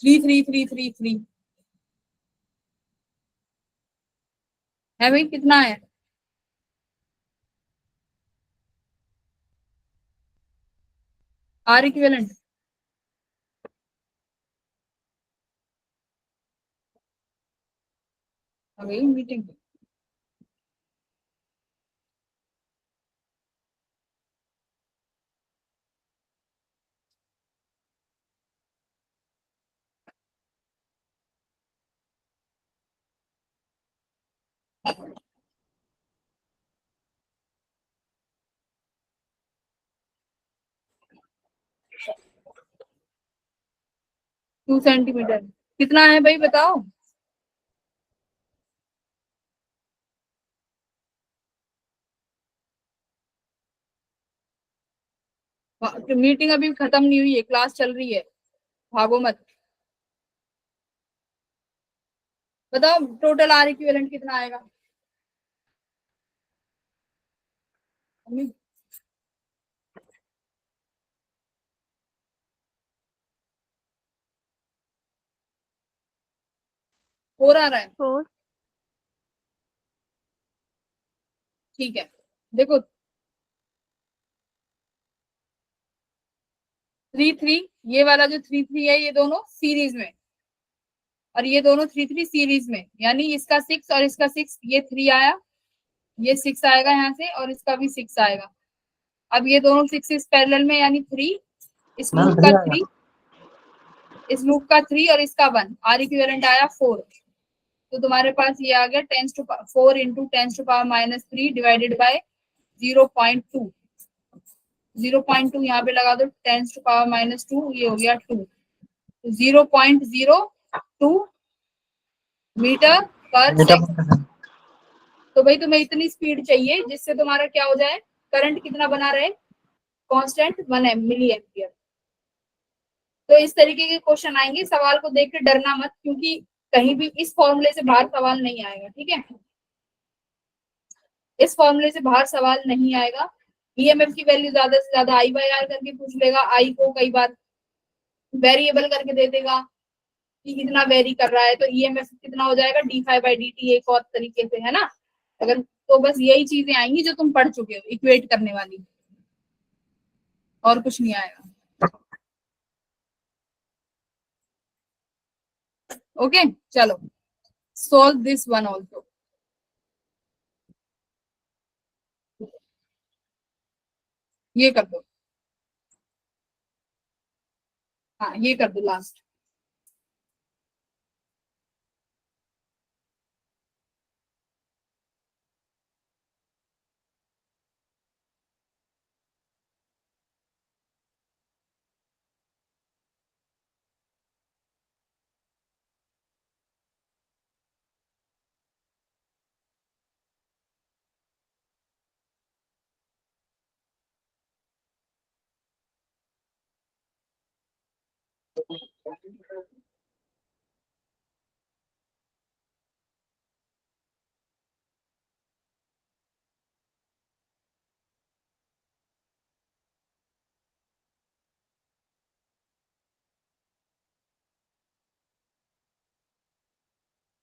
33333 है भाई, कितना है आर इक्विवेलेंट। आ गई मीटिंग। 2 सेंटीमीटर कितना है भाई बताओ। मीटिंग अभी खत्म नहीं हुई है, क्लास चल रही है, भागो मत। बताओ टोटल आर इक्विवेलेंट कितना आएगा। फोर आ रहा है, 4. ठीक है। देखो 3 3, ये वाला जो 3 3 है ये दोनों सीरीज में, और ये दोनों 3 3 सीरीज में, यानी इसका 6 और इसका 6, ये 3 आया, ये 6 आएगा यहाँ से, और इसका भी 6 आएगा। अब ये दोनों 6 इस पैरेलल में, यानी 3, इस मैम लूप 3 का आएगा। 3, इस लूप का 3 और इसका 1, आर इक्विवेलेंट आया 4। तो तुम्हारे पास ये आ गया 4 इंटू 10⁻³ डिवाइडेड बाय 0.2। 0.2 यहाँ पे लगा दो, 10⁻², ये हो गया 2, 0.02 मीटर पर सेकंड। तो भाई तुम्हें इतनी स्पीड चाहिए जिससे तुम्हारा क्या हो जाए, करंट कितना बना रहे, कांस्टेंट 1 मिली एम्पियर। तो इस तरीके के क्वेश्चन आएंगे, सवाल को देख के डरना मत, क्योंकि कहीं भी इस फॉर्मूले से बाहर सवाल नहीं आएगा, ठीक है। इस फॉर्मूले से बाहर सवाल नहीं आएगा। ईएमएफ की वैल्यू ज्यादा से ज्यादा आई बाय आर करके पूछ लेगा, आई को कई बार वेरिएबल करके दे देगा कि कितना वेरी कर रहा है, तो ईएमएफ कितना हो जाएगा, d∅/dt, एक और तरीके से, है ना। अगर तो बस यही चीजें आएंगी जो तुम पढ़ चुके हो, इक्वेट करने वाली, और कुछ नहीं आएगा। ओके चलो, solve this one also। ये कर दो, हाँ ये कर दो लास्ट।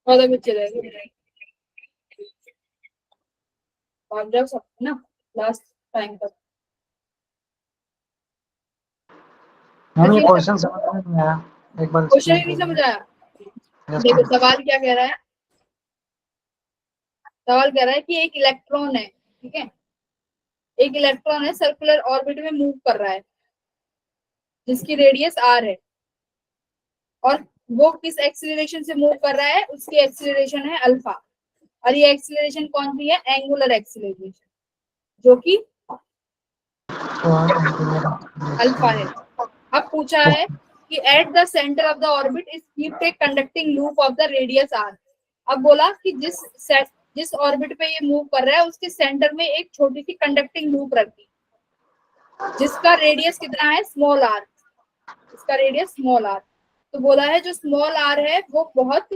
और बच्चे रहेंगे, आप जा सकते ना लास्ट टाइम तक। मैम ये क्वेश्चन समझ में नहीं आया, एक बार क्वेश्चन एक्सप्लेन ही नहीं कीजिए। समझ आया। यस देखो मैम। सवाल क्या कह रहा है, सवाल कह रहा है कि एक इलेक्ट्रॉन है, ठीक है, एक इलेक्ट्रॉन है, सर्कुलर ऑर्बिट में मूव कर रहा है, जिसकी रेडियस आर है, और वो किस एक्सीलरेशन से मूव कर रहा है, उसकी एक्सीलरेशन है अल्फा, और ये एक्सीलरेशन कौन सी है, एंगुलर एक्सीलरेशन, जो कि अल्फा है। अब पूछा है कि at the centre of the orbit is keeped a conducting loop of the radius R. अब बोला कि जिस ऑर्बिट पे ये मूव कर रहा है उसके सेंटर में एक छोटी सी कंडक्टिंग लूप रखी, जिसका रेडियस कितना है, स्मॉल आर, इसका रेडियस स्मॉल आर। तो बोला है जो स्मॉल आर है वो बहुत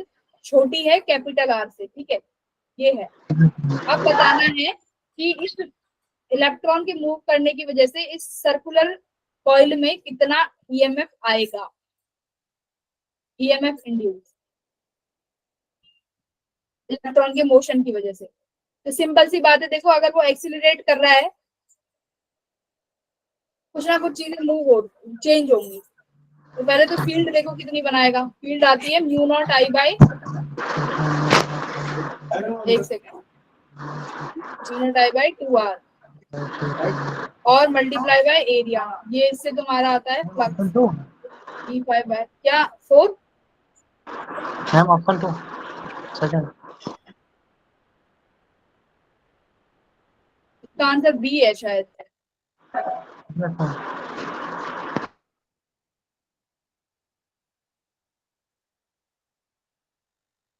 छोटी है कैपिटल आर से, ठीक है, ये है। अब बताना है कि इस इलेक्ट्रॉन के मूव करने की वजह से इस सर्कुलर कॉइल में कितना ईएमएफ आएगा, ईएमएफ इंड्यूस इलेक्ट्रॉन के मोशन की वजह से। तो सिंपल सी बात है, देखो अगर वो एक्सीलरेट कर रहा है, कुछ ना कुछ चीजें मूव हो, चेंज होंगी। तो पहले तो फील्ड देखो कितनी बनाएगा, फील्ड आती है μ0I/, एक सेकेंड, μ0I/2r, और मल्टीप्लाई बाय एरिया, ये इससे तुम्हारा आता है फ्लक्स E5 बाय क्या 4, मैम ऑप्शन 2 सेकंड। इसका आंसर बी है शायद।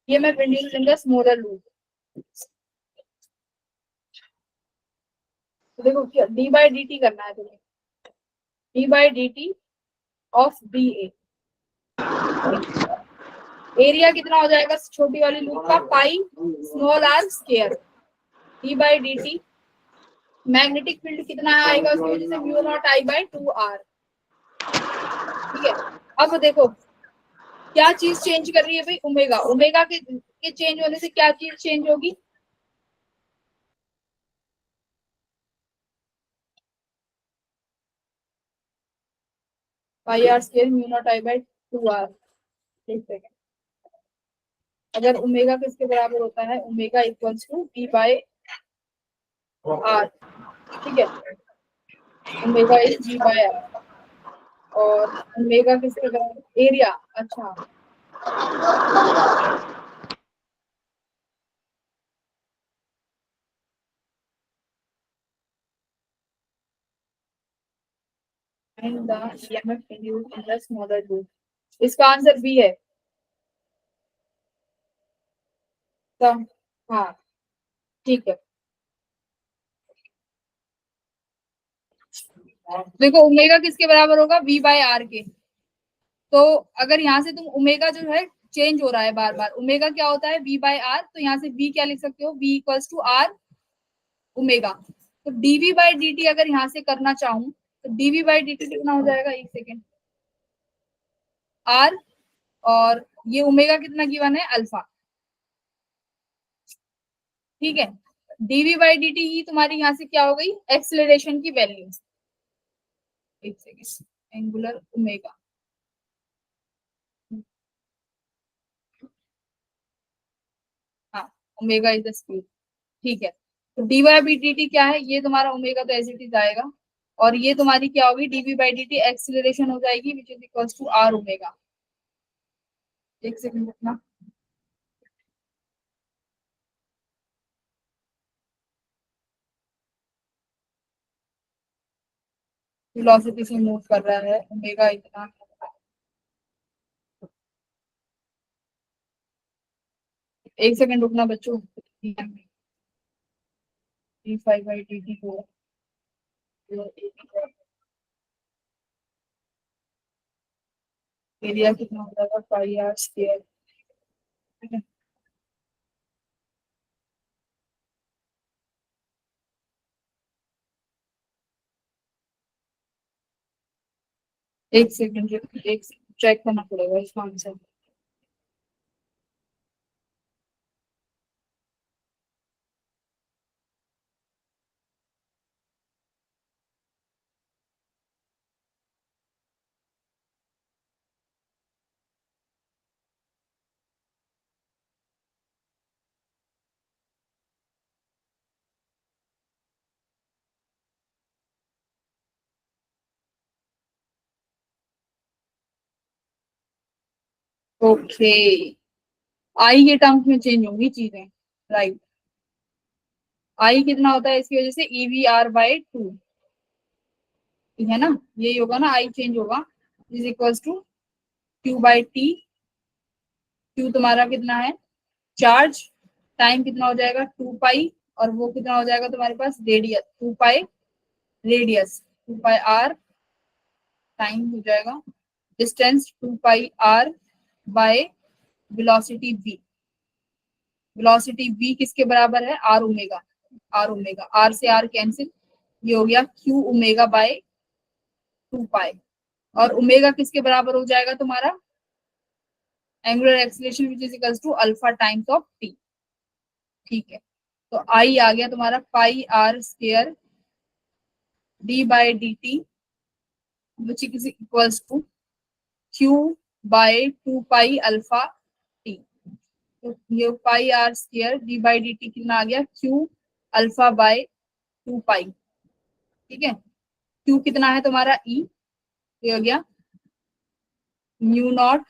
ये मैं induce in the smaller loop. तो देखो क्या d/dt करना है तुम्हें, d/dt ऑफ BA, एरिया कितना हो जाएगा छोटी वाली लूप का, pi small R square, d/dt magnetic field कितना आएगा उसकी वजह से μ0I/2r, ठीक है। अब देखो क्या चीज चेंज कर रही है भाई, ओमेगा, ओमेगा के चेंज होने से क्या चीज चेंज होगी, pi R square mu naught I by 2r। एक सेकेंड, अगर ओमेगा किसके बराबर होता है, omega equals to B by R, ठीक है, omega is G by R, और ओमेगा किसके बराबर, एरिया, अच्छा and the EMF induced in the smaller loop, इसका आंसर बी है। तो हाँ ठीक है, देखो ओमेगा किसके बराबर होगा, v बाय आर के। तो अगर यहाँ से तुम ओमेगा जो है चेंज हो रहा है बार बार, ओमेगा क्या होता है, v बाय आर, तो यहाँ से v क्या लिख सकते हो, v equals to R omega. तो dv बाय dt अगर यहाँ से करना चाहूँ तो dv बाय dt कितना हो जाएगा, एक सेकेंड, आर, और ये ओमेगा कितना गिवन है, अल्फा, ठीक है। dv बाय dt ही तुम्हारी यहाँ से क्या हो गई, एक्सेलरेशन की वैल्यू, एक सेकेंड, एंगुलर ओमेगा, हाँ ओमेगा इज द स्पीड, ठीक है। तो D Y B D T क्या है, ये तुम्हारा ओमेगा तो एज इट इज आएगा, और ये तुम्हारी क्या होगी, DV by D T acceleration हो जाएगी which is equals to R omega. एक सेकंड रुकना, वेलोसिटी से मूव कर रहा है, ओमेगा इतना, एक सेकंड रुकना बच्चों, D five by D T को एरिया कितना हो जाएगा, पाई आर स्क्वायर, ठीक है। एक सेकंड, एक चेक करना पड़ेगा इसका आंसर। ओके, आई के टर्म्स में चेंज होंगी चीजें, राइट। आई कितना होता है इसकी वजह से, ईवी आर बाय 2, ठीक है ना, यही होगा ना, आई चेंज होगा, is equals to Q by T, Q तुम्हारा कितना है, चार्ज, टाइम कितना हो जाएगा 2 पाई, और वो कितना हो जाएगा तुम्हारे पास, radius 2 pi, radius 2 pi R, time हो जाएगा, distance 2 pi R by velocity v, velocity v किसके बराबर है, R omega, R omega, R से आर कैंसिल, ये हो गया क्यू ओमेगा बाय 2 पाई, और ओमेगा किसके बराबर हो जाएगा तुम्हारा, angular acceleration which is equals to alpha times of T, ठीक है। तो आई आ गया तुम्हारा pi R square D by D T which is equals to Q by 2 pi alpha T. तो ये pi R square D by D T कितना आ गया, क्यू अल्फा बाय 2 पाई, ठीक है। क्यू कितना है तुम्हारा, ई, ये हो गया म्यू नॉट,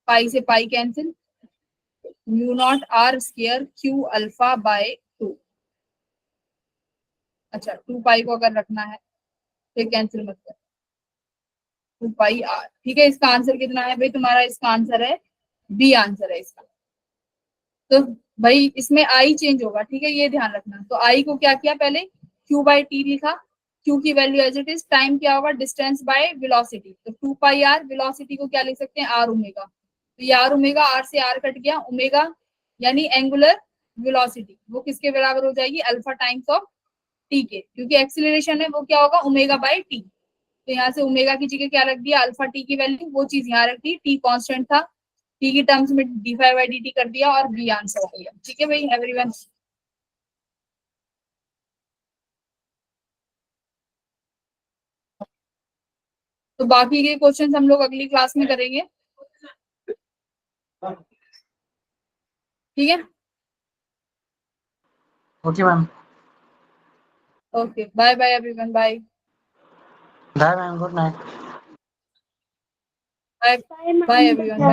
पाई से pi cancel, mu naught R square Q alpha by 2, अच्छा 2 पाई को अगर रखना है फिर कैंसिल मत कर, 2 पाई आर, ठीक है। इसका आंसर कितना है भाई तुम्हारा, इसका आंसर है बी, आंसर है इसका। तो भाई इसमें आई चेंज होगा, ठीक है, ये ध्यान रखना। तो आई को क्या किया, पहले क्यू बाई टी लिखा, क्यू की value as it is, time क्या होगा, डिस्टेंस बाय वेलोसिटी, तो 2 पाई आर, वेलोसिटी को क्या लिख सकते हैं, आर ओमेगा, तो ये आर ओमेगा, आर से आर कट गया, ओमेगा यानी एंगुलर वेलोसिटी, वो किसके बराबर हो जाएगी, अल्फा टाइम्स ऑफ टी के, क्योंकि एक्सीलरेशन है वो क्या होगा, ओमेगा बाय टी, तो यहाँ से ओमेगा की जगह क्या रख दिया, अल्फा टी की वैल्यू, वो चीज यहाँ रख दी, टी कांस्टेंट था, टी की टर्म्स में D five by D T कर दिया, और बी आंसर हो गया, ठीक है भाई एवरीवन। तो बाकी के क्वेश्चंस हम लोग अगली क्लास में करेंगे, ठीक है। Okay ma'am. Okay, bye bye everyone, bye bye ma'am, good night. Bye bye everyone.